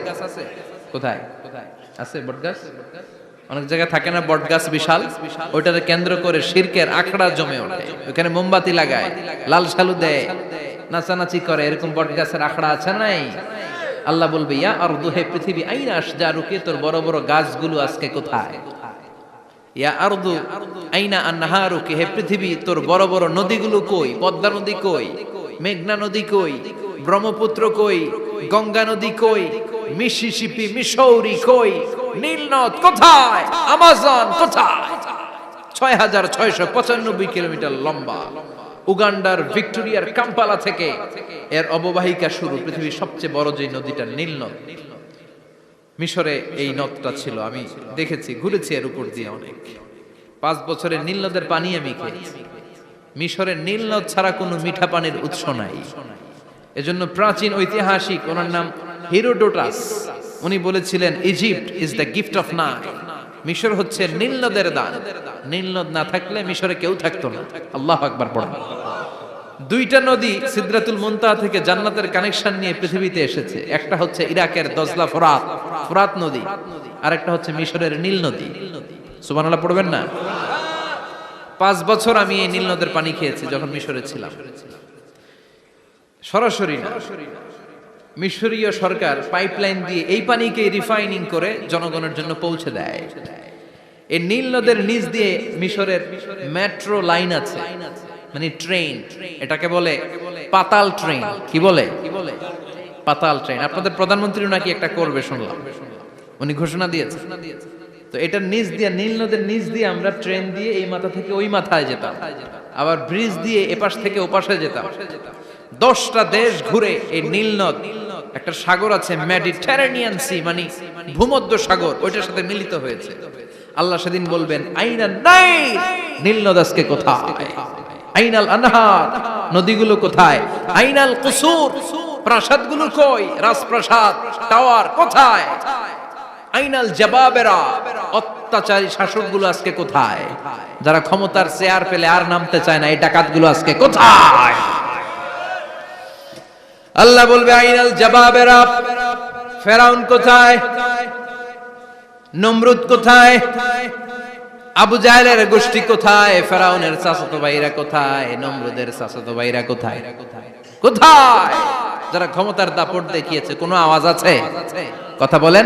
কোথায় আছে বট গাছ? অনেক জায়গায় থাকে না বট গাছ বিশাল, ওইটাকে কেন্দ্র করে শিরকের আখড়া জমে ওঠে, ওখানে মোমবাতি লাগায়, লাল শালু দেয়, নাচানাচি করে, এরকম বট গাছের আখড়া আছে নাই? আল্লাহ বলবে ইয়া আরদু, হে পৃথিবী, আইনা আশজারুকা, তোর বড় বড় গাছগুলো আজকে কোথায়? ইয়া আরদু আইনা আনহারুকা, হে পৃথিবী তোর বড় বড় নদীগুলো কই? পদ্মা নদী কই? মেঘনা নদী কই? ব্রহ্মপুত্র কই? গঙ্গা নদী কই? মিসিসিপি, মিসৌরি কই? নীল নদ কোথায়? আমাজন কোথায়? ৬৬৯৫ কিলোমিটার লম্বা, উগান্ডার ভিক্টোরিয়ার কাম্পালা থেকে এর অববাহিকা শুরু। পৃথিবীর সবচেয়ে বড় যে নদীটা নীল নদ, মিশরে এই নদটা ছিল, আমি দেখেছি, ঘুরেছি এর উপর দিয়ে অনেক। 5 বছরের নীল নদের পানি আমি খেয়েছি। মিশরের নীল নদ ছাড়া কোনো মিঠা পানির উৎস নাই। এজন্য প্রাচীন ঐতিহাসিক, ওনার নাম হিরোডোটাস, উনি বলেছিলেন Egypt is the gift of Nile, মিশর হচ্ছে নীল নদের দান। নীল নদ না থাকলে মিশরে কেউ থাকতো না। আল্লাহু আকবার পড়েন। 2টা নদী সিদরাতুল মুনতাহা থেকে জান্নাতের কানেকশন নিয়ে পৃথিবীতে এসেছে। একটা হচ্ছে ইরাকের দজলা ফোরাত নদী, আর একটা হচ্ছে মিশরের নীল নদী। সুবহানাল্লাহ পড়বেন না? 5 বছর আমি এই নীল নদের পানি খেয়েছি যখন মিশরে ছিলাম। সরাসরি না, মিশরীয় সরকার পাইপলাইন দিয়ে এই পানিকে রিফাইনিং করে জনগণের জন্য পৌঁছে দেয়। এই নীল নদের নিচ দিয়ে মিশরের মেট্রো লাইন আছে, মানে ট্রেন, এটাকে বলে পাতাল ট্রেন। কি বলে? পাতাল ট্রেন। আপনাদের প্রধানমন্ত্রীও নাকি একটা করবে শুনলাম, উনি ঘোষণা দিয়েছে। তো এটার নিচ দিয়ে, নীল নদের নিচ দিয়ে আমরা ট্রেন দিয়ে এই মাথা থেকে ওই মাথায় যেতাম, আবার ব্রিজ দিয়ে এপাশ থেকে ওপাশে যেতাম। 10টা দেশ ঘুরে এই নীল নদ, একটা সাগর আছে মেডিটেরেনিয়ান সি, মানে ভূমধ্য সাগর, ওইটার সাথে মিলিত হয়েছে। আল্লাহ সেদিন বলবেন আইনান নাইল, নীল নদ আজকে কোথায়? আইনাল আনহার, নদীগুলো কোথায়? আইনাল কুসুর, প্রাসাদগুলো কই? রাজপ্রাসাদ, টাওয়ার কোথায়? আইনাল জাবাবেরা, অত্যাচারী শাসকগুলো আজকে কোথায়? যারা ক্ষমতার চেয়ার পেলে আর নামতে চায় না, এই ডাকাতগুলো আজকে কোথায়? আল্লাহ বলবে আইনাল জাবাবেরা, ফেরাউন কোথায়? নমরুদ কোথায়? আবু জাহেলের গোষ্ঠী কোথায়? ফেরাউনের চাচাতো ভাইরা কোথায়? নমরুদের চাচাতো ভাইরা কোথায়? কোথায়? যারা ক্ষমতার দাপট দেখিয়েছে, কোনো আওয়াজ আছে? কথা বলেন।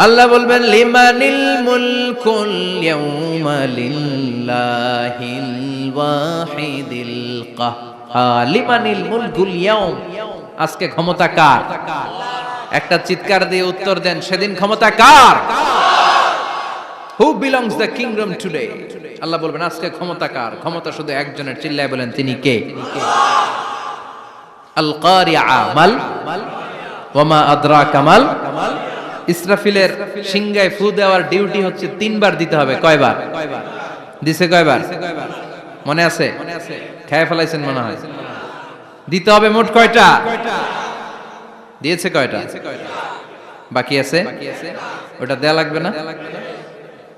আল্লাহ বলবেন লিমানিল মুলকুল ইয়াউমা লিল্লাহিল ওয়াহিদিল কাহ্হার। লিমানিল মুলকুল ইয়াউম, আজকে ক্ষমতা কার? একটা চিৎকার দিয়ে উত্তর দেন, সেদিন ক্ষমতা কার? Who belongs the kingdom today? আল্লাহ বলবেন আজকে ক্ষমতা কার? ক্ষমতা শুধু একজনের, চিল্লায় বলেন তিনি কে? আল কারিআ মাল ওয়া মা আদরাকা মাল। ইসরাফিলের সিংহায় ফু দেওয়ার ডিউটি হচ্ছে 3 বার দিতে হবে। কয়বার দিছে? কয়বার মনে আছে? খেয়ে ফেলাইছেন মনে হয়। দিতে হবে মোট কয়টা? দিয়েছে কয়টা? বাকি আছে, ওটা দেয়া লাগবে না?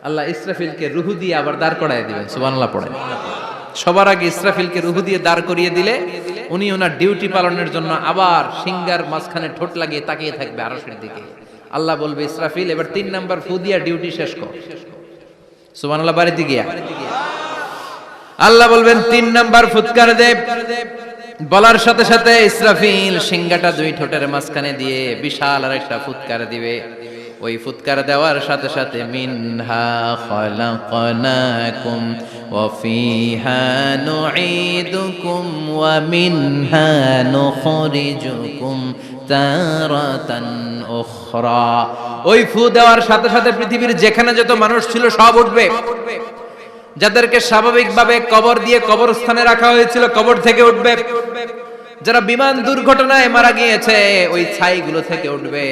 আল্লাহ ইসরাফিলকে রুহু দিয়ে আবার দাঁড় করায় দিবেন, সুবহানাল্লাহ পড়েন। সবার আগে ইসরাফিলকে রুহু দিয়ে দাঁড় করিয়ে দিলে উনি ওনার ডিউটি পালনের জন্য আবার সিংহার মাঝখানে ঠোঁট লাগিয়ে তাকিয়ে থাকবে আরশের দিকে। আল্লাহ বলবে, ইসরাফিল এবার 3 নাম্বার ফু দিয়া ডিউটি শেষ কর। সুবহানাল্লাহ বাড়িতে গিয়া আল্লাহ বলবেন 3 নাম্বার ফুৎকার দে। বলার সাথে সাথে ইসরাফিল সিংহাটা 2 ঠোঁটের মাঝখানে দিয়ে বিশাল আরেকটা ফুৎকার দিবে। ওই ফুৎকার দেওয়ার সাথে সাথে মিনহা খলাকনাকুম ওয়া ফিহা নুঈদুকুম ওয়া মিনহা নুখরিজুকুম তারাতান উখরা। ওই ফু দেওয়ার সাথে সাথে পৃথিবীর যেখানে যত মানুষ ছিল সব উঠবে। যাদেরকে স্বাভাবিকভাবে কবর দিয়ে কবরস্থানে রাখা হয়েছিল কবর থেকে উঠবে। যারা বিমান দুর্ঘটনায় মারা গিয়েছে ওই ছাইগুলো থেকে উঠবে।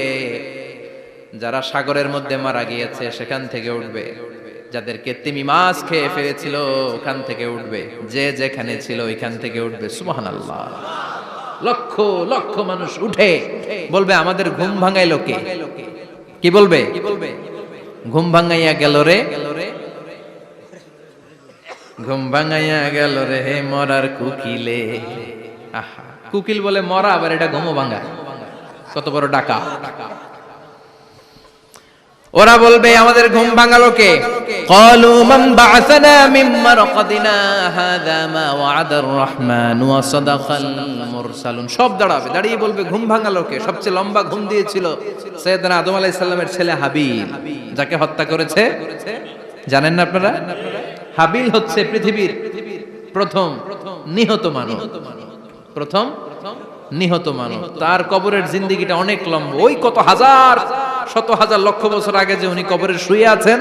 যারা সাগরের মধ্যে মারা গিয়েছে সেখান থেকে উঠবে। যাদেরকে তিমি মাছ খেয়ে ফেলেছিল ওখান থেকে উঠবে। যে যেখানে ছিল ওইখান থেকে উঠবে। সুবহানাল্লাহ। লক্ষ লক্ষ মানুষ উঠে বলবে, আমাদের ঘুম ভাঙাইলো কে? কি বলবে? ঘুম ভাঙাইয়া গেল রে, ঘুম ভাঙাইয়া গেল রে মরার কুকিলে। আহা, কুকিল বলে মরা, আবার এটা ঘুমো ভাঙা, কত বড় ডাকা। ওরা বলবে, আমাদের ঘুম ভাঙালো কে? ক্বালু মান বা'আসানা মিন মারকাদিনা হাযা মা ওয়া'আদার রহমান ওয়া সাদাকাল মুরসালুন। সব দাঁড়াবে, দাঁড়িয়ে বলবে, ঘুম ভাঙালো কে? সবচেয়ে লম্বা ঘুম দিয়েছিল সাইয়েদনা আদম আলাইহিস সালামের ছেলে হাবিল, যাকে হত্যা করেছে জানেন না আপনারা? হাবিল হচ্ছে পৃথিবীর প্রথম নিহত মানব, প্রথম নিহত মানব। তার কবরের জিন্দেগিটা অনেক লম্বা। ওই কত হাজার শত হাজার লক্ষ বছর আগে যে উনি কবরে শুয়ে আছেন,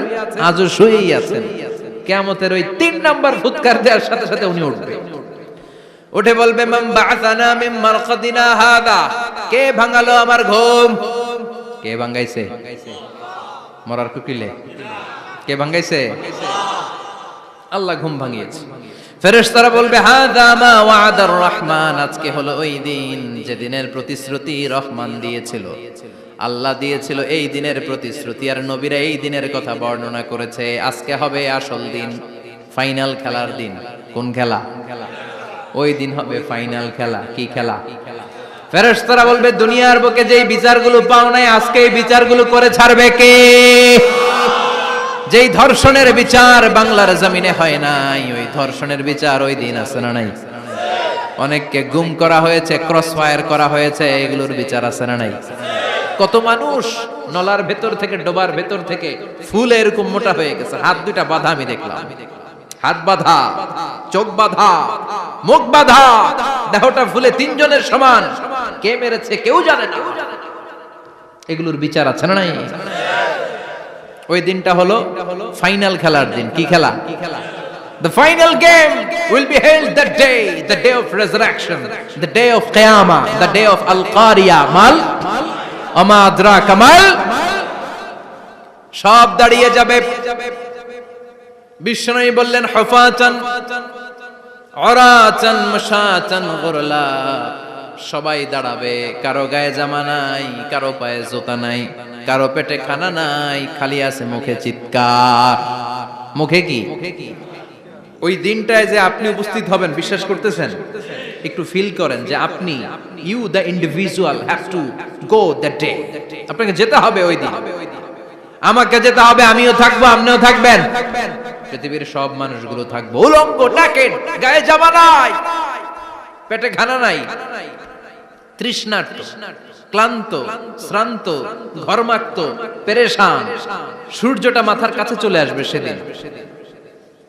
আজও শুয়েই আছেন। কিয়ামতের ওই 3 নাম্বার ফুৎকার দেওয়ার সাথে সাথে উনি উঠবে। উঠে বলবে, মান বা'আসানা মিন মারকাদিনা হাদা। কে ভাঙালো আমার ঘুম? কে ভাঙাইছে? মরার কুকিলে কে ভাঙাইছে? আল্লাহ ঘুম ভাঙিয়েছে। ফেরেশতারা বলবে, হাযা মা ওয়া'আদার রহমান। আজকে হলো ওই দিন যে দিনের প্রতিশ্রুতি রহমান দিয়েছিল, আল্লাহ দিয়েছিল। এই দিনের প্রতিশ্রুতি আর নবীরা এই দিনের কথা বর্ণনা করেছে। আজকে হবে আসল দিন, ফাইনাল খেলার দিন। কোন খেলা? ওই দিন হবে ফাইনাল খেলা। কি খেলা? ফেরেশতারা বলবে, দুনিয়ার বুকে যেই বিচারগুলো পাও নাই, আজকে এই বিচারগুলো করে ছাড়বে কে? যেই ধর্ষণের বিচার বাংলার জমিনে হয় নাই, ওই ধর্ষণের বিচার ওই দিন আছে না নাই? অনেককে গুম করা হয়েছে, ক্রস ফায়ার করা হয়েছে, এগুলোর বিচার আছে না নাই? কত মানুষ নলার ভেতর থেকে, ডোবার ভেতর থেকে ফুলে এরকম মোটা হয়ে গেছে। হাত দুইটা বাঁধা, আমি দেখলাম। হাত বাঁধা, চোখ বাঁধা, মুখ বাঁধা, দেহটা ফুলে 3 জনের সমান। কে মেরেছে কেউ জানে না। এগুলোর বিচার আছে না নাই? ওই দিনটা হলো ফাইনাল খেলার দিন। কি খেলা? The final game will be held that day, the day of resurrection, the day of Qiyamah, the day of Al-Qariya. Mal আমা আদরাকা মাল। সব দাঁড়িয়ে যাবে। বিষ্ণু বললেন, হুফাতান উরাতান মুশাতান গুরলা। সবাই দাঁড়াবে, কারো গায়ে জামা নাই, কারো পায়ে জুতা নাই, কারো পেটে খানা নাই, খালি আছে মুখে চিৎকার। মুখে কি? ওই দিনটায় যে আপনি উপস্থিত হবেন, বিশ্বাস করতেছেন? একটু ফিল করেন যে আপনি, you the individual have to go that day. আপনাকে যেতে হবে ওই দিন। আমাকে যেতে হবে, আমিও থাকবো, আপনিও থাকবেন, পৃথিবীর সব মানুষগুলো থাকবো। উলঙ্গ, নাকেড, গায়ে জামা নাই, পেটে খানা নাই, তৃষ্ণার্ত, ক্লান্ত, শ্রান্ত, ঘর্মাক্ত, পেরেশান। সূর্যটা মাথার কাছে চলে আসবে সেদিন।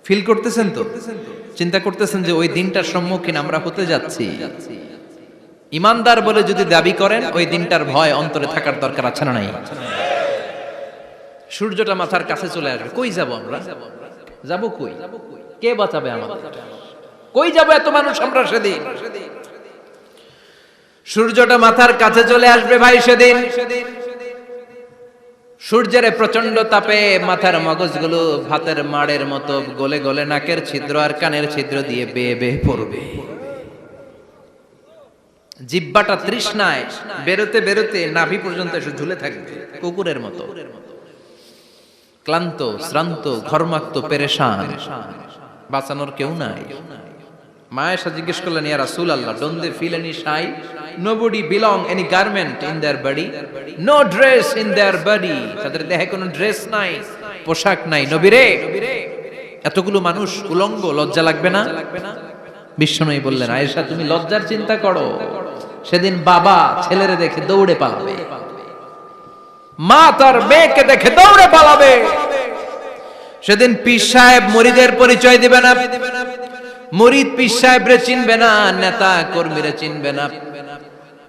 ফিল করতেছেন তো? চিন্তা করতেছেন যে ওই দিনটার সম্মুখীন আমরা হতে যাচ্ছি। ইমানদার বলে যদি দাবি করেন, ওই দিনটার ভয় অন্তরে থাকার দরকার আছে না নাই? সূর্যটা মাথার কাছে চলে আসবে। কই যাব আমরা? যাব কই? কে বাঁচাবে আমাদের? কই যাব এত মানুষ আমরা সেদিন? সূর্যটা মাথার কাছে চলে আসবে ভাই সেদিন। সূর্যের প্রচন্ড তাপে মাথার মগজগুলো ভাতের মাড়ের মতো গলে গলে নাকের ছিদ্র আর কানের ছিদ্র দিয়ে বেয়ে বেয়ে পড়বে। জিহ্বাটা তৃষ্ণায় বেরোতে বেরোতে নাভি পর্যন্ত এসে ঝুলে থাকবে কুকুরের মতো, ক্লান্ত, শ্রান্ত, ঘর্মাক্ত, পেরেশান, বাঁচানোর কেউ নাই। মা আয়েশা জিজ্ঞেস করলেন, ইয়া রাসূলুল্লাহ, don't they feel any shy? Nobody belong any garment in their body, no dress in their body. তাদের দেহে কোনো ড্রেস নাই, পোশাক নাই। নবীরে, এতগুলো মানুষ উলঙ্গ, লজ্জা লাগবে না? বিশ্বনবী বললেন, আয়েশা তুমি লজ্জার চিন্তা করো, সেদিন বাবা ছেলেরে দেখে দৌড়ে পালাবে, মা তার মেয়েকে দেখে দৌড়ে পালাবে। সেদিন পীর সাহেব মুরিদের পরিচয় দিবে না, মুরিদ পীর সাহেবরে চিনবে না, নেতা কর্মীরে চিনবে না,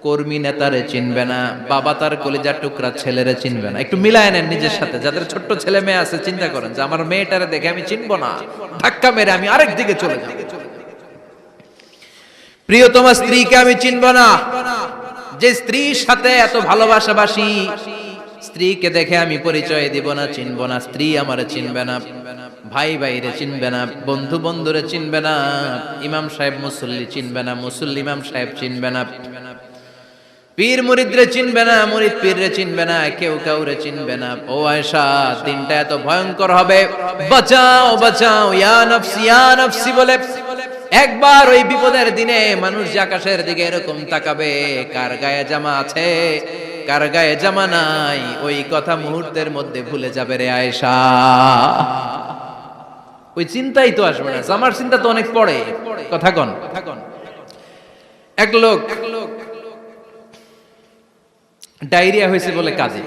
কর্মী নেতারে চিনবে না, বাবা তার কলিজার টুকরা ছেলেরে চিনবে না। একটু মিলায় নেন নিজের সাথে। যাদের ছোট্ট ছেলে মেয়ে আছে, চিন্তা করেন যে আমার মেয়েটারে দেখে আমি চিনবো না, ধাক্কা মেরে আমি আরেক দিকে চলে যাব। প্রিয়তমা স্ত্রীকে আমি চিনবো না, যে স্ত্রীর সাথে এত ভালোবাসাবাসি, স্ত্রীকে দেখে আমি পরিচয় দিব না, চিনবো না। স্ত্রী আমারে চিনবে না, ভাই ভাইরে চিনবে না, বন্ধু বন্ধুরে চিনবে না, ইমাম সাহেব মুসল্লি চিনবে না, মুসল্লি ইমাম সাহেব চিনবে না, পীর মুরিদরে চিনবে না, মুরিদ পীররে চিনবে না, কেউ কাউরে চিনবে না। ও আয়েশা, দিনটা এত ভয়ঙ্কর হবে, বাঁচাও বাঁচাও, ইয়া নফসি ইয়া নফসি বলে একবার ওই বিপদের দিনে মানুষ যে আকাশের দিকে এরকম তাকাবে, কার গায়ে জামা আছে কার গায়ে জামা নাই, ওই কথা মুহূর্তের মধ্যে ভুলে যাবে রে আয়েশা। ওই চিন্তাই তো আসবে না, জামার চিন্তা তো অনেক পরে। কথা কন। এক লোক ডায়রিয়া হয়েছে বলে কাঁদে।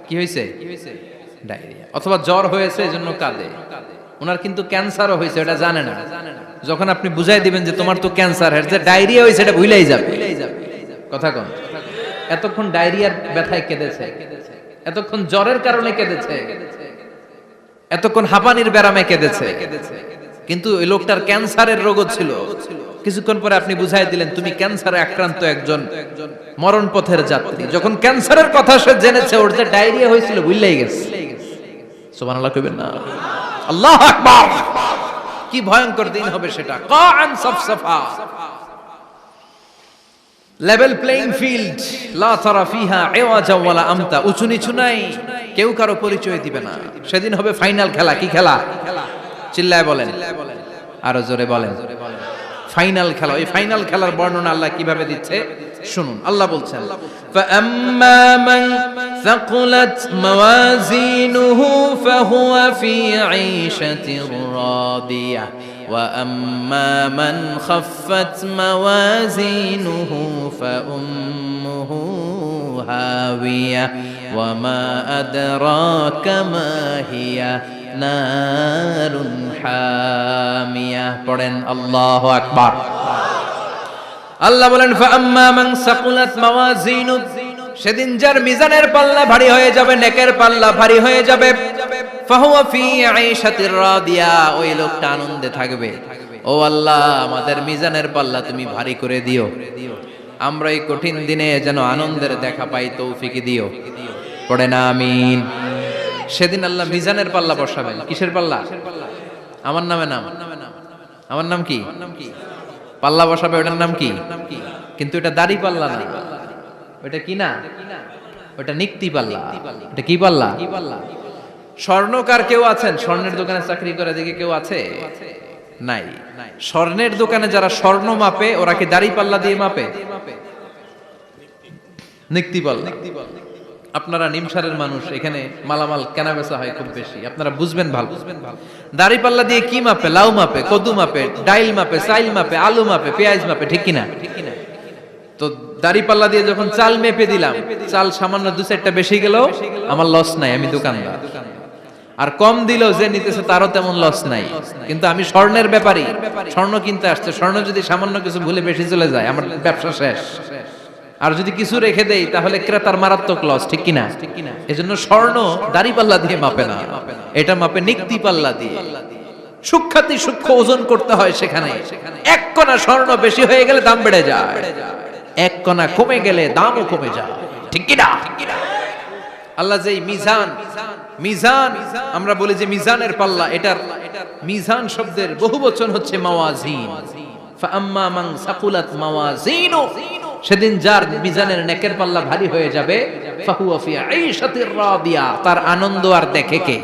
কি হয়েছে? ডায়রিয়া, অথবা জ্বর হয়েছে এজন্য কাঁদে। ওনার কিন্তু ক্যান্সারও হয়েছে, এটা জানে না। যখন আপনি বুঝাই দিবেন যে তোমার তো ক্যান্সার, যে ডায়রিয়া হয়েছে এটা ভুলেই যাবে। কথা কন। এতক্ষণ ডায়রিয়ার ব্যথায় কেঁদেছে, এতক্ষণ জ্বরের কারণে কেঁদেছে, এতক্ষণ হাঁপানির ব্যারামে কেঁদেছে, কিন্তু ওই লোকটার ক্যান্সারের রোগও ছিল। কিছুক্ষণ পরে আপনি বুঝাই দিলেন তুমি ক্যান্সারে আক্রান্ত একজন মরণ পথের যাত্রী। যখন ক্যান্সারের কথা সে জেনেছে, ওর যে ডায়রিয়া হয়েছিল ভুলেই গেছে। সুবহানাল্লাহ কইবেন না? আল্লাহু আকবার। কি ভয়ঙ্কর দিন হবে সেটা। কাআন সাফসাফা, লেভেল প্লেইং ফিল্ড, লা তারা ফিহা ইওয়াজা ওয়ালা আমতা, উঁচু নিচু নাই, কেউ কারো পরিচয় দিবে না। সেদিন হবে ফাইনাল খেলা। কি খেলা? চিল্লায় বলেন, আরো জোরে বলেন। ফাইনাল খেলা। এই ফাইনাল খেলার বর্ণনা আল্লাহ কিভাবে দিচ্ছে শুনুন। আল্লাহ বলছেন, ফাআম্মা মান সাকুলাত মাওয়াজিনুহু ফাহুয়া ফি ঈশাতির রাদিয়াহ ওয়া আম্মা মান খাফফাত মাওয়াজিনুহু ফাউম্মুহু হাওিয়া ওয়া মা আদরাকা মা হিয়া নারুন হামিয়া। পড়েন আল্লাহু আকবার। আল্লাহ বলেন, ফাআম্মা মান সাকুলাত মাওয়াজিনু, সেদিন যার মিজানের পাল্লা ভারী হয়ে যাবে, নেকের পাল্লা ভারী হয়ে যাবে, ফাহুয়া ফি ঈশাতির রাদিয়া, ওই লোকটা আনন্দে থাকবে। ও আল্লাহ, আমাদের মিজানের পাল্লা তুমি ভারী করে দিও, আমরা এই কঠিন দিনে যেন আনন্দের দেখা পাই, তৌফিক দিও। পড়েন আমিন। সেদিন আল্লাহ মিজানের পাল্লা বসাবেন। কিসের পাল্লা? আমার নামে নাম। আমার নাম কি? পাল্লা বসাবে, ওটার নাম কি? কিন্তু এটা দাড়ি পাল্লা না, ওটা কি না, ওটা নিক্তি পাল্লা। এটা কি পাল্লা? স্বর্ণকার কেউ আছেন? স্বর্ণের দোকানে চাকরি করে দেখে কেউ আছে? নাই। স্বর্ণের দোকানে যারা স্বর্ণ মাপে, ওরা কি দাড়ি পাল্লা দিয়ে মাপে? নিক্তি পাল্লা। আপনারা নিমসারের মানুষ, এখানে মালামাল কেনা বেচা হয় খুব বেশি, আপনারা বুঝবেন ভালো। দাড়ি পাল্লা দিয়ে কি মাপে? লাউ মাপে, কদু মাপে, ডাইল মাপে, চাইল মাপে, আলু মাপে, পেঁয়াজ মাপে, ঠিক কিনা? তো দাড়ি পাল্লা দিয়ে যখন চাল মেপে দিলাম, চাল সামান্য দু চারটা বেশি গেল, আমার লস নাই, আমি দোকানদার। আর কম দিল যে নিতেছে তারও তেমন লস নাই, কিন্তু আমি স্বর্ণের ব্যাপারী, স্বর্ণ কিনতে আসছে, স্বর্ণ যদি সামান্য কিছু ভুলে বেশি চলে যায়, আমার ব্যবসা শেষ। আর যদি কিছু রেখে দেই তাহলে ক্রেতার মারাত্মক লস, ঠিক কিনা? এজন্য স্বর্ণ দাড়ি পাল্লা দিয়ে মাপে না, এটা মাপে নিক্তি পাল্লা দিয়ে। সূক্ষ্মাতি সূক্ষ্ম ওজন করতে হয় সেখানে। এক কণা স্বর্ণ বেশি হয়ে গেলে দাম বেড়ে যায়, এক কণা কমে গেলে দামও কমে যায়, ঠিক কিনা? আল্লাহ যেই মিজান, মিজান আমরা বলি যে মিজানের পাল্লা, এটার মিজান শব্দের বহুবচন হচ্ছে মাওয়াজিন। ফাআম্মা মান সাকুলাত মাওয়াজিনু সেদিন যার মিজানের নেকের পাল্লা ভারী হয়ে যাবে ফাহুয়া ফি আইশাতির রাদিয়া, তার আনন্দ আর দেখে কে?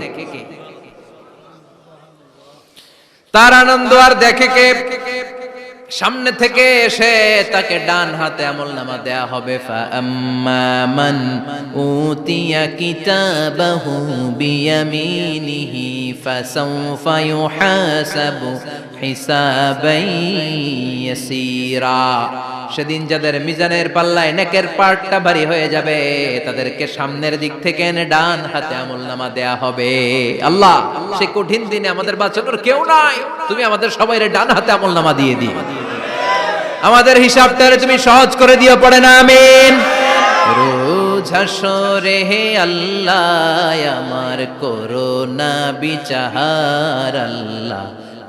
তার আনন্দ আর দেখে কে? সামনে থেকে এসে তাকে ডান হাতে আমলনামা দেয়া হবে। ফাআম্মা মান উতিয়া কিতাবাহু বিয়ামিনিহি ফাসাউফা ইউহাসাবু হিসাবান ইয়াসীরা। সেদিন যাদের মিজানের পাল্লায় নেকের পার্টটা ভারী হয়ে যাবে তাদেরকে সামনের দিক থেকে এনে ডান হাতে আমলনামা দেয়া হবে। আল্লাহ, সেই কঠিন দিনে আমাদের বাঁচানোর কেউ নাই, তুমি আমাদের সবাইরে ডান হাতে আমলনামা দিয়ে দিও, আমাদের হিসাবটারে তুমি সহজ করে দিও, পড়ে না আমিন। রোজ হাসরে হে আল্লাহ আমার করোনা বিচার, আল্লাহ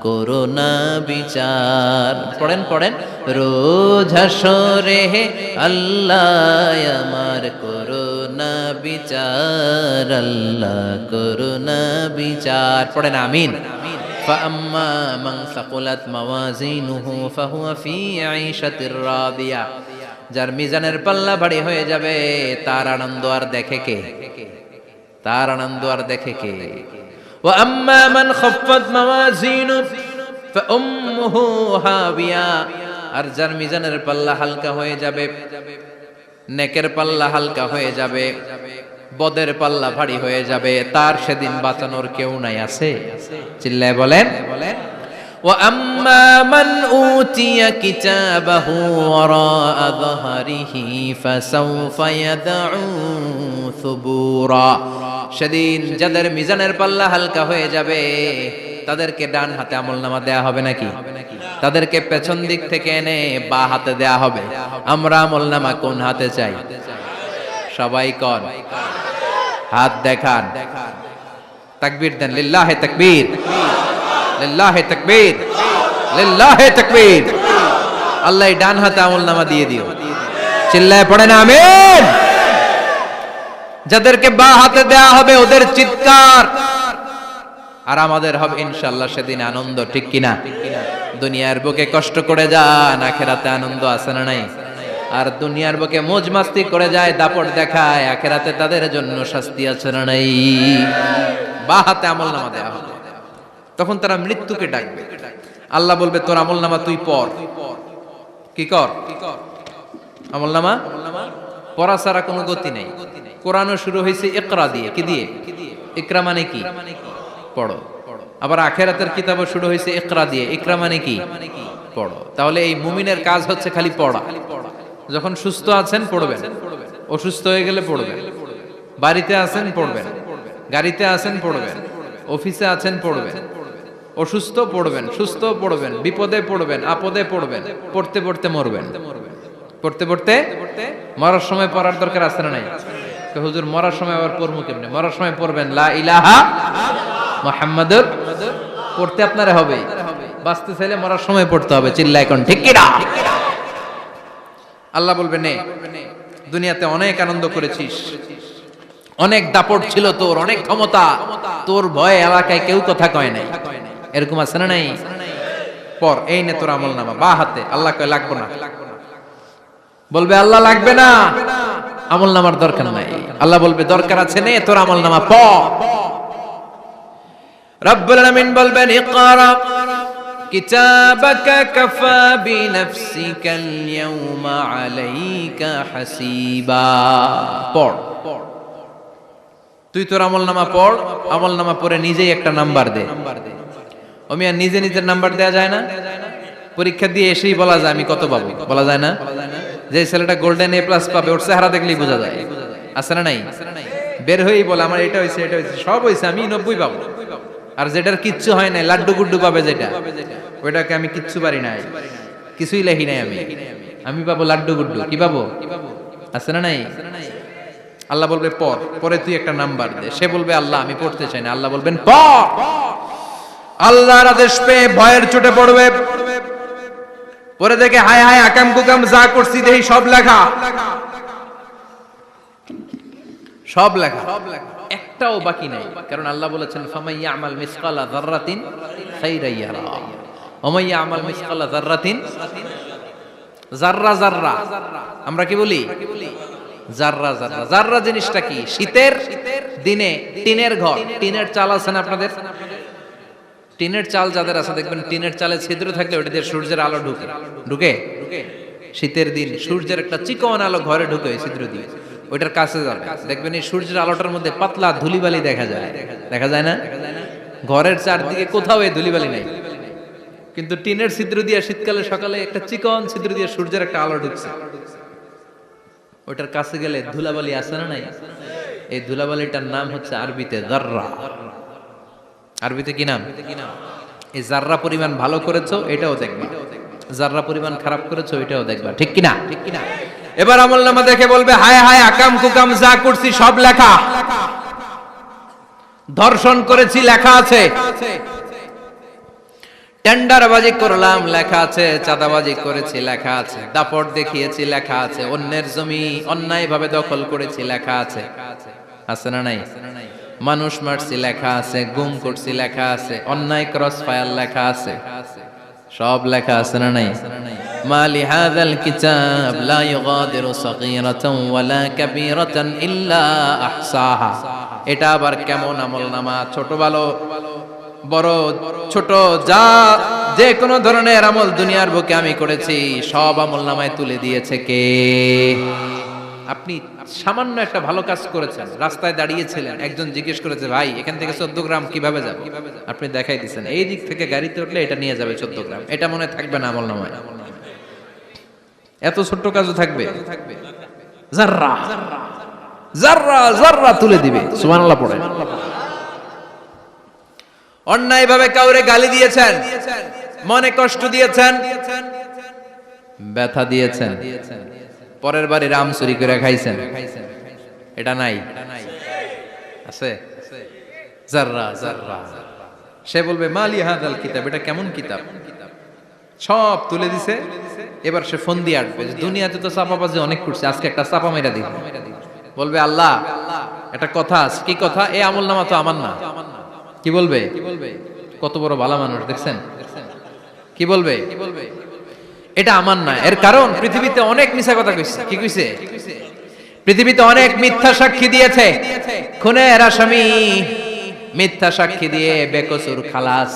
করোনা বিচার। পড়েন পড়েন, রোজ হাসরে হে আল্লাহ আমার করোনা বিচার, আল্লাহ করোনা বিচার। পড়েন আমিন। فأما من ثقلت موازينه فهو في عيشة راضية। যার মিজানের পাল্লা ভারী হয়ে যাবে তার আনন্দ আর দেখে কে? তার আনন্দ আর দেখে কে? وأما من خفت موازينه فأمه هاوية। আর যার মিজানের পাল্লা হালকা হয়ে যাবে, নেকের পাল্লা হালকা হয়ে যাবে, বদের পাল্লা ভারী হয়ে যাবে, তার সেদিন বাঁচানোর কেউ নাই। আছে? চিল্লায় বলেন। وَأَمَّا مَنْ أُوتِيَ كِتَابَهُ وَرَاءَ ظَهْرِهِ فَسَوْفَ يَدْعُو ثُبُورًا। সেদিন যাদের মিজানের পাল্লা হালকা হয়ে যাবে তাদেরকে ডান হাতে আমলনামা দেয়া হবে নাকি? তাদেরকে পেছন দিক থেকে এনে বা হাতে দেয়া হবে। আমরা আমলনামা কোন হাতে চাই? সবাই কোন হাত দেখান, তাকবীর দেন, লিল্লাহে তাকবীর, লিল্লাহে তাকবীর, লিল্লাহে তাকবীর। আল্লাহ ডান হাতে আমলনামা দিয়ে দিও, চিল্লায় পড়েন আমিন। যাদেরকে বা হাতে দেয়া হবে ওদের চিৎকার আর আমাদের হবে ইনশাআল্লাহ সেদিন আনন্দ, ঠিক কিনা? দুনিয়ার বুকে কষ্ট করে যান, আখিরাতে আনন্দ আছে না নাই? আর দুনিয়ার বুকে মौज মাস্তি করে যায়, দাপট দেখায়, আখিরাতে তাদের জন্য শাস্তি আছে না নাই? বা হাতে আমলনামা দেয়া হবে। তখন তারা মৃত্যুকে ডাকবে, আল্লাহ বলবে তোর আমলনামা তুই পড়। কি কর? আমলনামা পড়া ছাড়া কোনো গতি নেই। কোরআনও শুরু হয়েছে ইকরা দিয়ে। কি দিয়ে? ইকরা মানে কি? পড়ো। আবার আখিরাতের কিতাবও শুরু হয়েছে ইকরা দিয়ে। ইকরা মানে কি? পড়ো। তাহলে এই মুমিনের কাজ হচ্ছে খালি পড়া। যখন সুস্থ আছেন পড়বেন, অসুস্থ হয়ে গেলে পড়বেন, বাড়িতে আছেন পড়বেন, গাড়িতে আছেন পড়বেন, অফিসে আছেন পড়বেন, অসুস্থ পড়বেন, সুস্থ পড়বেন, বিপদে পড়বেন, আপদে পড়বেন, পড়তে পড়তে মরবেন। পড়তে পড়তে মরার সময় পড়ার দরকার আছে না নাই? হুজুর মরার সময় আবার পড়বো কেমনে? মরার সময় পড়বেন লা ইলাহা মুহাম্মাদুর, পড়তে আপনারা হবে। বাঁচতে চাইলে মরার সময় পড়তে হবে, চিল্লায় কোন ঠিক কিনা? আল্লাহ বলবে নে, দুনিয়াতে অনেক আনন্দ করেছিস, অনেক দাপট ছিল তোর, অনেক ক্ষমতা, তোর ভয়ে এলাকায় কেউ কথা কয় নাই। এরকম আছে না নাই? পর এই নে তোর আমলনামা বা হাতে। আল্লাহ কয় লাগবে না। বলবে আল্লাহ লাগবে না, আমলনামার দরকার নাই। আল্লাহ বলবে দরকার আছে, নে তোর আমলনামা পড়। রব্বুল আলামিন বলবেন ইকরা কিতাবাকা কাফা বিনাফসিকাল ইয়াউমা আলাইকা হাসিবা। পড়, তুই তোর আমলনামা পড়। আমলনামা পড়ে নিজেই একটা নাম্বার দে। আমি আর নিজে নিজের নাম্বার দেয়া যায় না? পরীক্ষা দিয়ে এসেই বলা যায় আমি কত পাবো? বলা যায় না? যে ছেলেটা গোল্ডেন এ প্লাস পাবে ওর চেহারা দেখলেই বোঝা যায়। আছে না নাই? বের হয়েই বলে আমার এটা হয়েছে, এটা হয়েছে, সব হয়েছে, আমি 90 পাবো। আর যেটার কিচ্ছু হয় নাই, লাড্ডু গুড্ডু পাবে যেটা, ওইটাকে আমি কিচ্ছু পারি নাই, কিছুই লেখি নাই, আমি পাবো লাড্ডু গুড্ডু। কি পাবো? আছে না নাই? আল্লাহ বলবে পড়, পরে তুই একটা নাম্বার দে। সে বলবে আল্লাহ আমি পড়তে চাই না। আল্লাহ বলবেন পড়। আল্লাহর আদেশ পেয়ে ভয়ের চোটে পড়বে, পরে দেখে হায় হায় আকাম কুকাম যা করছি দেখি সব লেখা, সব লেখা, একটাও বাকি নাই। কারণ আল্লাহ বলেছেন ফামাইয়া আমাল মিসকালা যাররাতিন খাইরান ইয়ারা ওয়া মাইয়া আমাল মিসকালা যাররাতিন জাররা জাররা, আমরা কি বলি? জাররা জাররা। জাররা জিনিসটা কি? শীতের দিনে টিনের ঘর, টিনের চাল আছে না আপনাদের? টিনের চাল যাদের আছে দেখবেন টিনের চালে ছিদ্র থাকলে ওটা দিয়ে সূর্যের আলো ঢুকে ঢুকে শীতের দিন সূর্যের একটা চিকন আলো ঘরে ঢুকে ওই ছিদ্র দিয়ে, ওইটার কাছে যাবে দেখবেন এই সূর্যের আলোটার মধ্যে পাতলা ধুলিবালি দেখা যায়, দেখা যায় না? ঘরের চারদিকে কোথাও এই ধুলিবালি নাই, কিন্তু টিনের ছিদ্র দিয়ে শীতকালে সকালে একটা চিকন ছিদ্র দিয়ে সূর্যের একটা আলো ঢুকছে, ওইটার কাছে গেলে ধুলাবালি আছে না নাই? এই ধুলাবালিটার নাম হচ্ছে আরবিতে জাররা। আরবিতে কি নাম? এই জাররা পরিমাণ ভালো করেছো এটাও দেখবা, জাররা পরিমাণ খারাপ করেছো এটাও দেখবা, ঠিক কিনা? এবার আমলনামা দেখে বলবে হায় হায় আকাম কুকাম যা করছি সব লেখা, ধর্ষণ করেছি লেখা আছে, টেন্ডারবাজি করলাম লেখা আছে, চাঁদাবাজি করেছি লেখা আছে, দাপট দেখিয়েছি লেখা আছে, অন্যের জমি অন্যায়ভাবে দখল করেছি লেখা আছে, আছে না নাই? মানুষ মারছি লেখা আছে, গুম করছি লেখা আছে, অন্যায় ক্রস ফায়ার লেখা আছে, সব লেখা আছে না নাই? মালি হাযাল কিতাব লা ইউগাদিরু সাগীরাতান ওয়ালা কাবীরাতান ইল্লা আহসাহা। এটা আবার কেমন আমলনামা? ছোট ভালো বড় ছোট যা যে কোনো ধরনের আমল দুনিয়ার বুকে আমি করেছি সব আমলনামায় তুলে দিয়েছে কে? আপনি সামান্য একটা ভালো কাজ করেছেন, রাস্তায় দাঁড়িয়েছিলেন, একজন জিজ্ঞেস করেছে ভাই এখান থেকে 14 গ্রাম কিভাবে যাবে, আপনি দেখাই দিচ্ছেন এই দিক থেকে গাড়িতে উঠলে এটা নিয়ে যাবে 14 গ্রাম, এটা মনে থাকবে না আমলনামায়? এত ছোট্ট কাজও থাকবে? জাররা জাররা জাররা তুলে দিবে। সুবহানাল্লাহ পড়ে। অন্যায়ভাবে কাউরে গালি দিয়েছেন, মনে কষ্ট দিয়েছেন, ব্যথা দিয়েছেন, পরের বাড়ি রাম চুরি করে খাইছেন, এটা নাই? আছে জাররা জাররা। সে বলবে মালি হাযাল কিতাব, এটা কেমন কিতাব? সব তুলে দিছে। এবার সে ফোন দিয়ে আসবে, দুনিয়াতে তো চাপাবাজি অনেক করছে, আজকে একটা চাপা মেরা দিই। বলবে আল্লাহ একটা কথা আছে। কি কথা? এই আমলনামা তো আমার না। কি বলবে? কত বড় ভালো মানুষ দেখছেন? কি বলবে? এটা আমার না। এর কারণ পৃথিবীতে অনেক মিথ্যা কথা কইছে। কি কইছে? পৃথিবীতে অনেক মিথ্যা সাক্ষী দিয়েছে, খুনের আসামি মিথ্যা সাক্ষী দিয়ে বেকসুর খালাস।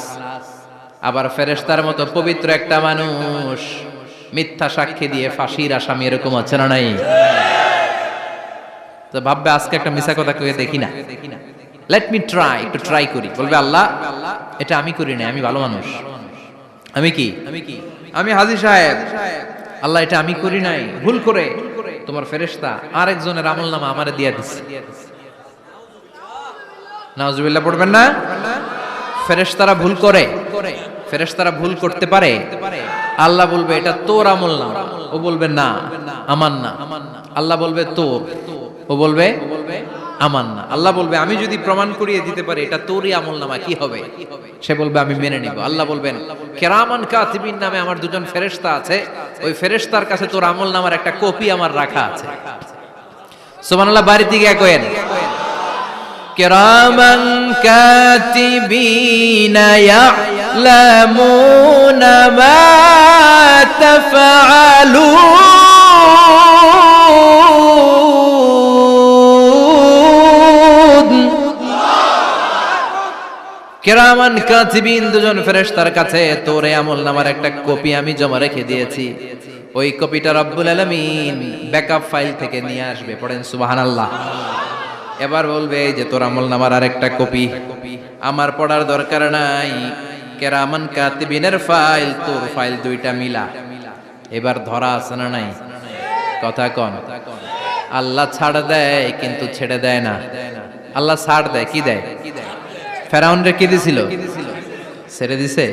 আবার ফেরেশতার মতো পবিত্র একটা মানুষ মিথ্যা সাক্ষী দিয়ে ফাঁসির আসামি, এরকম আছে না নাই? তো ভাববে আজকে একটা মিথ্যা কথা কয়ে দেখি না, লেট মি ট্রাই, একটু ট্রাই করি। বলবে আল্লাহ এটা আমি করি না, আমি ভালো মানুষ। আমি কি? আমি হাজী সাহেব। আল্লাহ এটা আমি করি নাই, ভুল করে তোমার ফেরেশতা আরেকজনের আমলনামা আমারে দিয়া দিছে। নাউজুবিল্লাহ পড়বেন না? ফেরেশতারা ভুল করে, ফেরেশতারা ভুল করতে পারে। আল্লাহ বলবে এটা তোর আমলনামা, ও বলবে না আমার না। আল্লাহ বলবে তোর, ও বলবে আমার না। আল্লাহ বলবে আমি যদি প্রমাণ করিয়ে দিতে পারি এটা তোরই আমলনামা, কি হবে? সে বলবে আমি মেনে নিব। আল্লাহ বলবেন কিরামান কাতিবিন নামে আমার দুজন ফেরেশতা আছে, ওই ফেরেশতার কাছে তোর আমলনামার একটা কপি আমার রাখা আছে। সুবহানাল্লাহ। বাড়িতে গিয়ে কয়েন কিরামান কাতিবিনা ইয়ালামুনা মা তাফআলুন। কিরামান কাতিবিন দুজন ফেরেশতার কাছে তোর আমলনামার একটা কপি আমি জমা রেখে দিয়েছি। ওই কপিটা রব্বুল আলামিন ব্যাকআপ ফাইল থেকে নিয়ে আসবে। পড়েন সুবহানাল্লাহ। এবার বলবে এই যে তোর আমলনামার আরেকটা কপি, আমার পড়ার দরকার নাই। কিরামান কাতিবিনের ফাইল তোর ফাইল দুইটা মিলা। এবার ধরা আছে না নাই? কথা কন। আল্লাহ ছাড় দেয় কিন্তু ছেড়ে দেয় না। আল্লাহ ছাড় দেয়, কি দেয়? ফেরাউনরে কি দিছিল? ছেড়ে দিছে।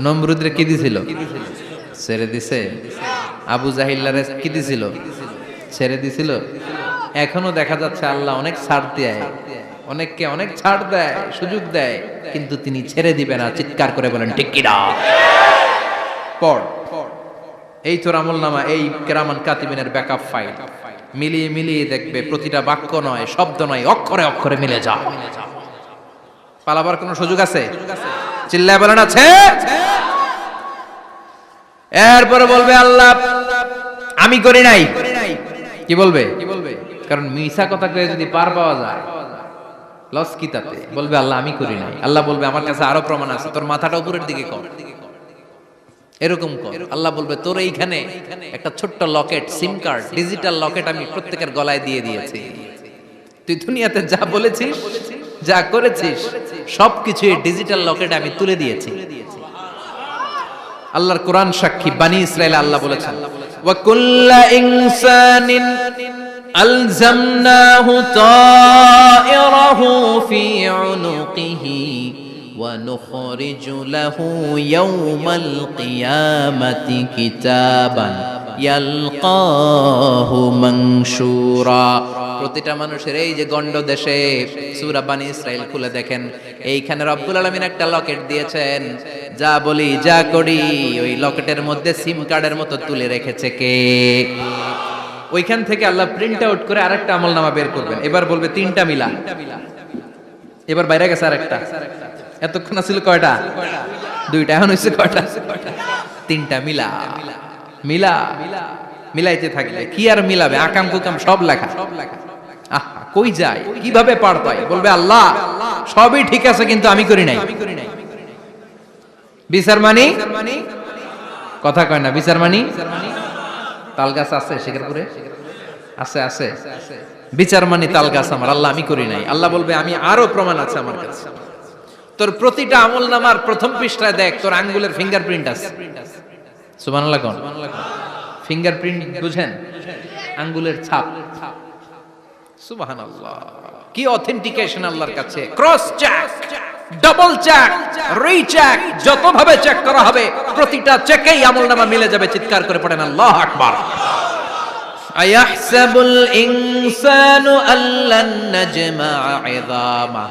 নমরুদরে কি দিছিল? ছেড়ে দিছে। আবু জাহিল্লারে কি দিছিল? ছেড়ে দিছিল। এখনো দেখা যাচ্ছে আল্লাহ অনেক ছাড় দেয়, অনেককে অনেক ছাড় দেয়, সুযোগ দেয়, কিন্তু তিনি ছেড়ে দিবে না। চিৎকার করে বলেন ঠিক কি না? পড় এই তোর আমলনামা, এই কিরামান কাতিবিনের ব্যাকআপ ফাইল মিলিয়ে মিলিয়ে দেখবে প্রতিটা বাক্য নয়, শব্দ নয়, অক্ষরে অক্ষরে মিলে যা। পালাবার কোনো সুযোগ আছে? চিল্লায় বলেন আছে? এরপরে বলবে আল্লাহ আমি করি নাই। কি বলবে? কারণ মিছা কথা কয়ে যদি পার পাওয়া যায় লস কি তাতে? বলবে আল্লাহ আমি করি নাই। আল্লাহ বলবে আমার কাছে আরো প্রমাণ আছে, তোর মাথাটা উপরের দিকে কর, এরকম কর। আল্লাহ বলবে তোর এইখানে একটা ছোট্ট লকেট, সিম কার্ড, ডিজিটাল লকেট আমি প্রত্যেকের গলায় দিয়ে দিয়েছি। তুই দুনিয়াতে যা বলেছিস, যা করেছিস, সবকিছু এই ডিজিটাল লকেটে আমি তুলে দিয়েছি। আল্লাহর কোরআন সাক্ষী, বানি ইসরাইল আল্লাহ বলেছেন ওয়া কুল্লা ইনসানিন আলজামনাহু তায়রাহু ফি উনুকিহি ওয়া নুখরিজু লাহু ইয়াওমাল কিয়ামাতি কিতাবান ইয়ালকাহু মানশুরা। প্রতিটা মানুষের এই যে গন্ড দেশে সূরা বানি ইসরাইল খুলে দেখেন, এইখানে রব্বুল আলামিন একটা লকেট দিয়েছেন। যা বলি যা করি ওই লকেটের মধ্যে সিম কার্ডের মতো তুলে রেখেছে কে? ওইখান থেকে আল্লাহ প্রিন্ট আউট করে আরেকটা আমলনামা বের করবেন। এবার বলবে তিনটা মিলা, এবার বাইরে গেছে আরেকটা। এতক্ষণ ছিল কয়টা? দুইটা, এখন হইছে কয়টা? তিনটা মিলা। মিলা মিলাইতে থাকবে, কি আর মিলাবে? আকাম কুকাম সব লেখা। আহ কই যায়, কিভাবে পার পায়? বলবে আল্লাহ সবই ঠিক আছে কিন্তু আমি করি নাই। বিচার মানি কথা কয় না, বিচার মানি তাল গাছ আছে শিকারপুরে, আছে আছে বিচার মানি তাল গাছ আমার। আল্লাহ আমি করি নাই। আল্লাহ বলবে আমি আরো প্রমাণ আছে আমার কাছে। তোর প্রতিটা আমলনামার প্রথম পৃষ্ঠায় দেখ তোর আঙ্গুলের ফিঙ্গারপ্রিন্ট আছে। সুবহানাল্লাহ কোন? ফিঙ্গারপ্রিন্ট বুঝেন? আঙ্গুলের ছাপ। সুবহানাল্লাহ, কি অথেন্টিকেশন আল্লাহর কাছে। Cross check, double check, recheck, যতভাবে চেক করা হবে প্রতিটা চেকেই আমলনামা মিলে যাবে। চিৎকার করে পড়েন আল্লাহু আকবার। আয়াহসাবুল ইনসানু আল্লান নাজমা'a 'ইযামা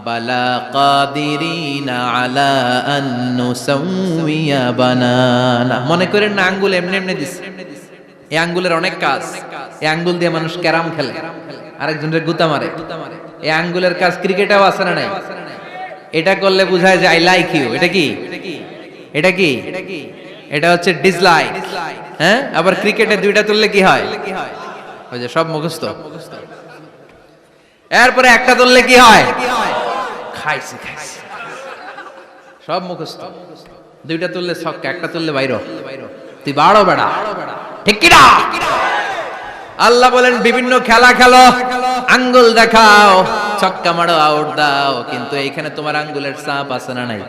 বালা কাদিরিনা আলা আন নুসাউইয়া বানানা। মনে করেন না আঙ্গুল এমনি এমনি দিছে। এই আঙ্গুলের অনেক কাজ। এই আঙ্গুল দিয়ে মানুষ ক্যারাম খেলে, আরেকজনের গুতা মারে। এই আঙ্গুলের কাজ ক্রিকেটেও আছে না নাই? এটা করলে বোঝায় যে আই লাইক ইউ। এটা কি? এটা কি? এটা হচ্ছে ডিসলাইক। হ্যাঁ, আবার ক্রিকেটে দুইটা তুললে কি হয়? ওই যে সব মুখস্থ। এরপরে একটা তুললে কি হয়? খাইছে খাইছে, সব মুখস্থ। দুইটা তুললে ছক্কা, একটা তুললে বাইরে। তুই বাড়ো বেড়া, ঠিক কি না? আল্লাহ বলেন বিভিন্ন খেলা খেলো, আঙ্গুল দেখাও, ছক্কা মারো, আউট দাও, কিন্তু এইখানে তোমার আঙ্গুলের ছাপ আছে না নাই?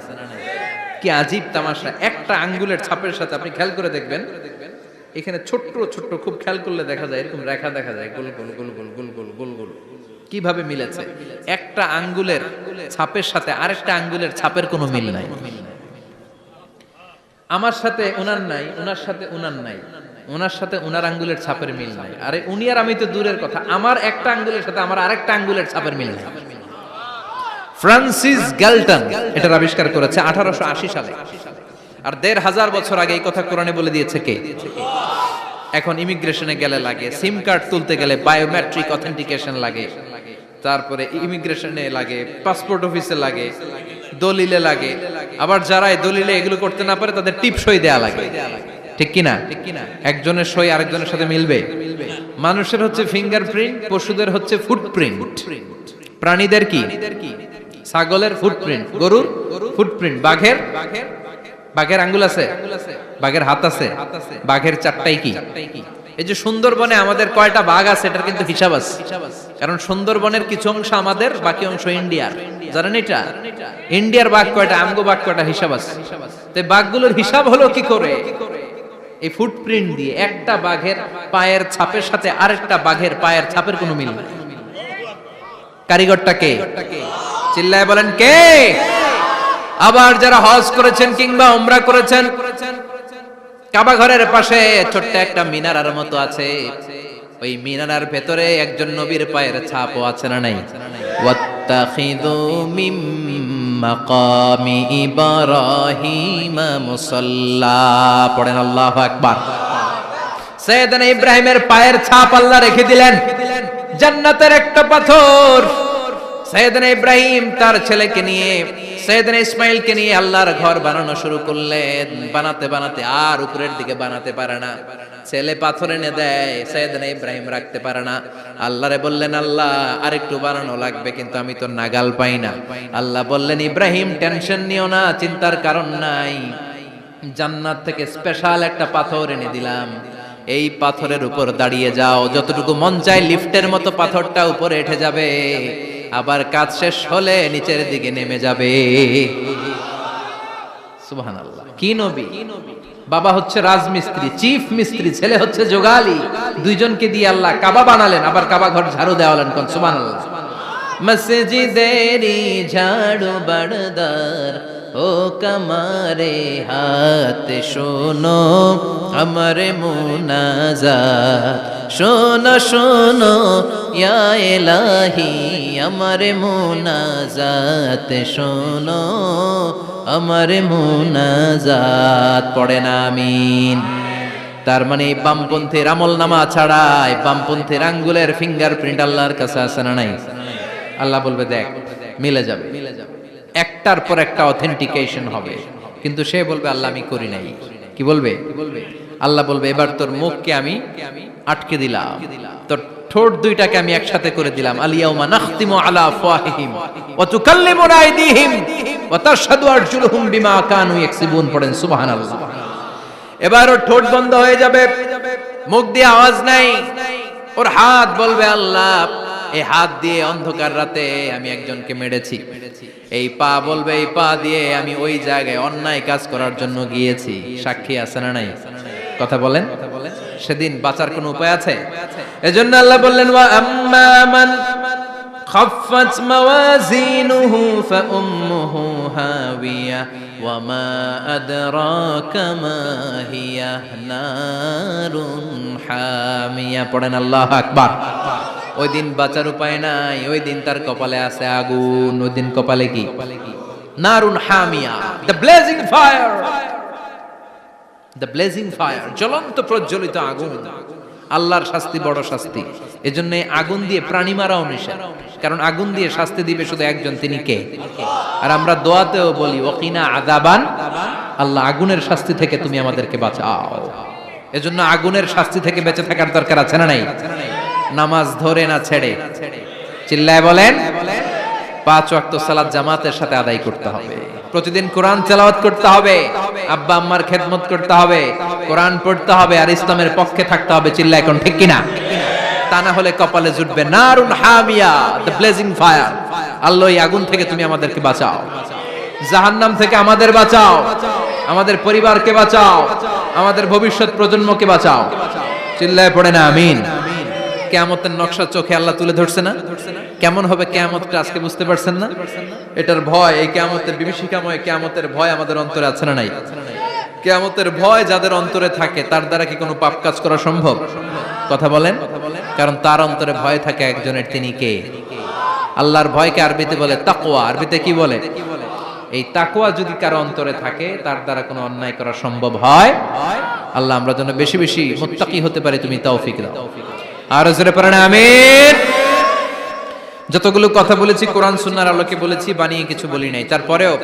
কি আজীব তামাশা! একটা আঙ্গুলের ছাপের সাথে আপনি খেয়াল করে দেখবেন, এখানে ছোট্ট ছোট্ট খুব খেয়াল করলে দেখা যায় এরকম রেখা দেখা যায়, গোল গোল গোল গোল গোল গোল গোল গোল। কিভাবে মিলেছে? একটা আঙ্গুলের ছাপের সাথে আরেকটা আঙ্গুলের ছাপের কোনো মিল নাই। আমার সাথে উনার নাই, উনার সাথে উনার নাই, ওনার সাথে ওনার আঙ্গুলের ছাপের মিল নাই। আরে উনি আর আমি তো দূরের কথা, আমার একটা আঙ্গুলের সাথে আমার আরেকটা আঙ্গুলের ছাপের মিল নাই। ফ্রান্সিস গ্যালটন এটার আবিষ্কার করেছে 1880 সালে। আর 1500 বছর আগে এই কথা কোরআনে বলে দিয়েছে কে? এখন ইমিগ্রেশনে গেলে লাগে, সিম কার্ড তুলতে গেলে বায়োমেট্রিক অথেন্টিকেশন লাগে, তারপরে ইমিগ্রেশনে লাগে, পাসপোর্ট অফিসে লাগে, দলিলে লাগে, আবার যারা দলিলে এগুলো করতে না পারে তাদের টিপ সই দেয়া লাগে, ঠিক কিনা? একজনের সই আরেকজনের সাথে মিলবে? মানুষের হচ্ছে ফিঙ্গারপ্রিন্ট, পশুদের হচ্ছে ফুটপ্রিন্ট। প্রাণীদের কি? ছাগলের ফুটপ্রিন্ট, গরুর ফুটপ্রিন্ট, বাঘের আঙ্গুল আছে, বাঘের হাত আছে, বাঘের চারটাই কি? এই যে সুন্দরবনে আমাদের কয়টা বাঘ আছে এটার কিন্তু হিসাব আছে, কারণ সুন্দরবনের কিছু অংশ আমাদের, বাকি অংশ ইন্ডিয়ার। জানেন এটা? ইন্ডিয়ার বাঘ কয়টা, আমগো বাঘ কয়টা, হিসাব আছে। তো বাঘগুলোর হিসাব হলো কি করে? এই ফুটপ্রিন্ট দিয়ে। একটা বাঘের পায়ের ছাপের সাথে আরেকটা বাঘের পায়ের ছাপের কোনো মিল নেই। কারিগরটা কে? চিল্লায় বলেন কে? আবার যারা হজ করেছেন কিংবা উমরা করেছেন, কাবা ঘরের পাশে ছোট্ট একটা মিনারার মতো আছে, ওই মিনারার ভেতরে একজন নবীর পায়ের ছাপও আছে না নাই? ওয়াত্তাখিযু মিম মাকামি ইব্রাহিম মুসাল্লা। পড়েন আল্লাহু আকবার। সাইয়েদনা ইব্রাহিমের পায়ের ছাপ আল্লাহ রেখে দিলেন জান্নাতের একটা পাথর। সাইয়েদনা ইব্রাহিম তার ছেলেকে নিয়ে সাইয়েদনা ইসমাঈলকে নিয়ে আল্লাহর ঘর বানানো শুরু করলেন। বানাতে বানাতে আর উপরের দিকে বানাতে পারে না, ছেলে পাথর এনে দেয়, সাইয়েদনা ইব্রাহিম রাখতে পারে না। আল্লাহরে বললেন, আল্লাহ আরেকটু বানানো লাগবে, কিন্তু আমি তো নাগাল পাই না। আল্লাহ বললেন, ইব্রাহিম টেনশন নিও না, চিন্তার কারণ নাই, জান্নাত থেকে স্পেশাল একটা পাথর এনে দিলাম, এই পাথরের উপর দাঁড়িয়ে যাও, যতটুকু মন চায় লিফটের মতো পাথরটা উপরে উঠে যাবে, আবার কাজ শেষ হলে নিচের দিকে নেমে যাবে। সুবহানাল্লাহ। কি নবী! বাবা হচ্ছে রাজমিস্ত্রি, চিফ মিস্ত্রি, ছেলে হচ্ছে যোগালী, দুইজনকে দিয়ে আল্লাহ কাবা বানালেন, আবার কাবা ঘর ঝাড়ু দেওয়ালেন। কোন সুবহানাল্লাহ। মসজিদেরি ঝাড়ু বারদার ও কমারে হাত শোনো আমার মুনাজাত, শোনো শোনো ইয়া ইলাহি আমার মুনাজাত, শোনো আমার মুনাজাত। পড়েন আমিন। তার মানে বামপন্থীর আমল নামা ছাড়াই বামপন্থীর আঙ্গুলের ফিঙ্গারপ্রিন্ট আল্লাহর কাছে আছে না নাই? আল্লাহ বলবে দেখ মিলে যাবে, একটার পর একটা অথেন্টিকেশন হবে, কিন্তু সে বলবে আল্লাহ আমি করি নাই। কি বলবে? আল্লাহ বলবে এবার তোর মুখকে আমি আটকে দিলাম, তোর ঠোঁট দুইটাকে আমি একসাথে করে দিলাম। আলিয়াউমা নাখতিমু আলা আফওয়াহিহিম ওয়া তুকাল্লিমুনা আইদিহিম ওয়া তাশহাদু আরজুলুহুম বিমা কানু ইয়াকসিবুন। পড়েন সুবহানাল্লাহ। এবার ওর ঠোঁট বন্ধ হয়ে যাবে, মুখ দিয়ে আওয়াজ নাই, ওর হাত বলবে আল্লাহ এই হাত দিয়ে অন্ধকার রাতে আমি একজনকে মেরেছি, এই পা বলবে এই পা দিয়ে আমি ওই জায়গায় অন্যায় কাজ করার জন্য গিয়েছি। সাক্ষী আছে না নাই? কথা বলেন। সেদিন বাঁচার কোনো উপায় আছে? এজন্য আল্লাহ বললেন ওয়া আম্মা মান খাফফাত মাওয়াজিনুহু ফাউম্মুহু হাওিয়া ওয়া মা আদরাকা মা হিয়া নারুন হামিয়া। পড়েন আল্লাহু আকবার। ওই দিন বাঁচার উপায় নাই, ওই দিন তার কপালে আছে আগুন। ওই দিন কপালে কি? নারুন হামিয়া, the blazing fire, the blazing fire, জ্বলন্ত প্রজ্বলিত আগুন। আল্লাহর শাস্তি বড় শাস্তি। এজন্য আগুন দিয়ে প্রাণী মারাও নিষেধ, কারণ আগুন দিয়ে শাস্তি দিবে শুধু একজন, তিনি কে? আর আমরা দোয়াতেও বলি ওয়াকিনা আযাবান, আল্লাহ আগুনের শাস্তি থেকে তুমি আমাদেরকে বাঁচাও। এজন্য আগুনের শাস্তি থেকে বেঁচে থাকার দরকার আছে না নাই? নামাজ ধরে না ছেড়ে, চিল্লায় বলেন, 5 ওয়াক্ত সালাত জামাতের সাথে আদায় করতে হবে, প্রতিদিন কোরআন তেলাওয়াত করতে হবে, আব্বা আম্মার খেদমত করতে হবে, কোরআন পড়তে হবে, আর ইসলামের পক্ষে থাকতে হবে। চিল্লায় এখন ঠিক কিনা? তা না হলে কপালে জুটবে নারুন হামিয়া, দ্য ব্লেজিং ফায়ার। আল্লাহ এই আগুন থেকে তুমি আমাদেরকে বাঁচাও, জাহান্নাম থেকে আমাদের বাঁচাও, আমাদের পরিবারকে বাঁচাও, আমাদের ভবিষ্যৎ প্রজন্মকে বাঁচাও। চিল্লায় পড়ে না আমিন। কিয়ামতের নকশা চোখে আল্লাহ তুলে ধরছে না? কেমন হবে কিয়ামতটা আজকে বুঝতে পারছেন না? এটার ভয়, এই কিয়ামতের বিভীষিকাময় কিয়ামতের ভয় আমাদের অন্তরে আছে না নাই? কিয়ামতের ভয় যাদের অন্তরে থাকে তার দ্বারা কি কোনো পাপ কাজ করা সম্ভব? কথা বলেন। কারণ তার অন্তরে ভয় থাকে একজনের, তিনি কে? আল্লাহর ভয়কে আরবিতে বলে তাকওয়া। আরবিতে কি বলে? এই তাকওয়া যদি কারো অন্তরে থাকে তার দ্বারা কোনো অন্যায় করা সম্ভব হয়। আল্লাহ আমরা যেন বেশি বেশি মুত্তাকি হতে পারি, তুমি তৌফিক দাও। আর জোরে পড়েন আমিন। যতগুলো কথা বলেছি কোরআন সুন্নাহর আলোকে বলেছি, বানিয়ে কিছু বলি নাই। তারপরেও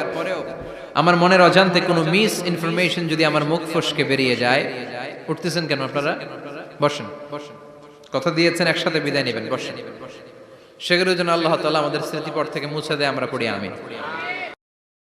আমার মনের অজান্তে কোনো মিস ইনফরমেশন যদি আমার মুখ ফসকে বেরিয়ে যায়, উঠতেছেন কেন আপনারা? বসেন, কথা দিয়েছেন একসাথে বিদায় নেবেন, বসেন। সেগুলো যেন আল্লাহ তাআলা আমাদের স্মৃতিপট থেকে মুছে দেয়, আমরা পড়ি আমিন।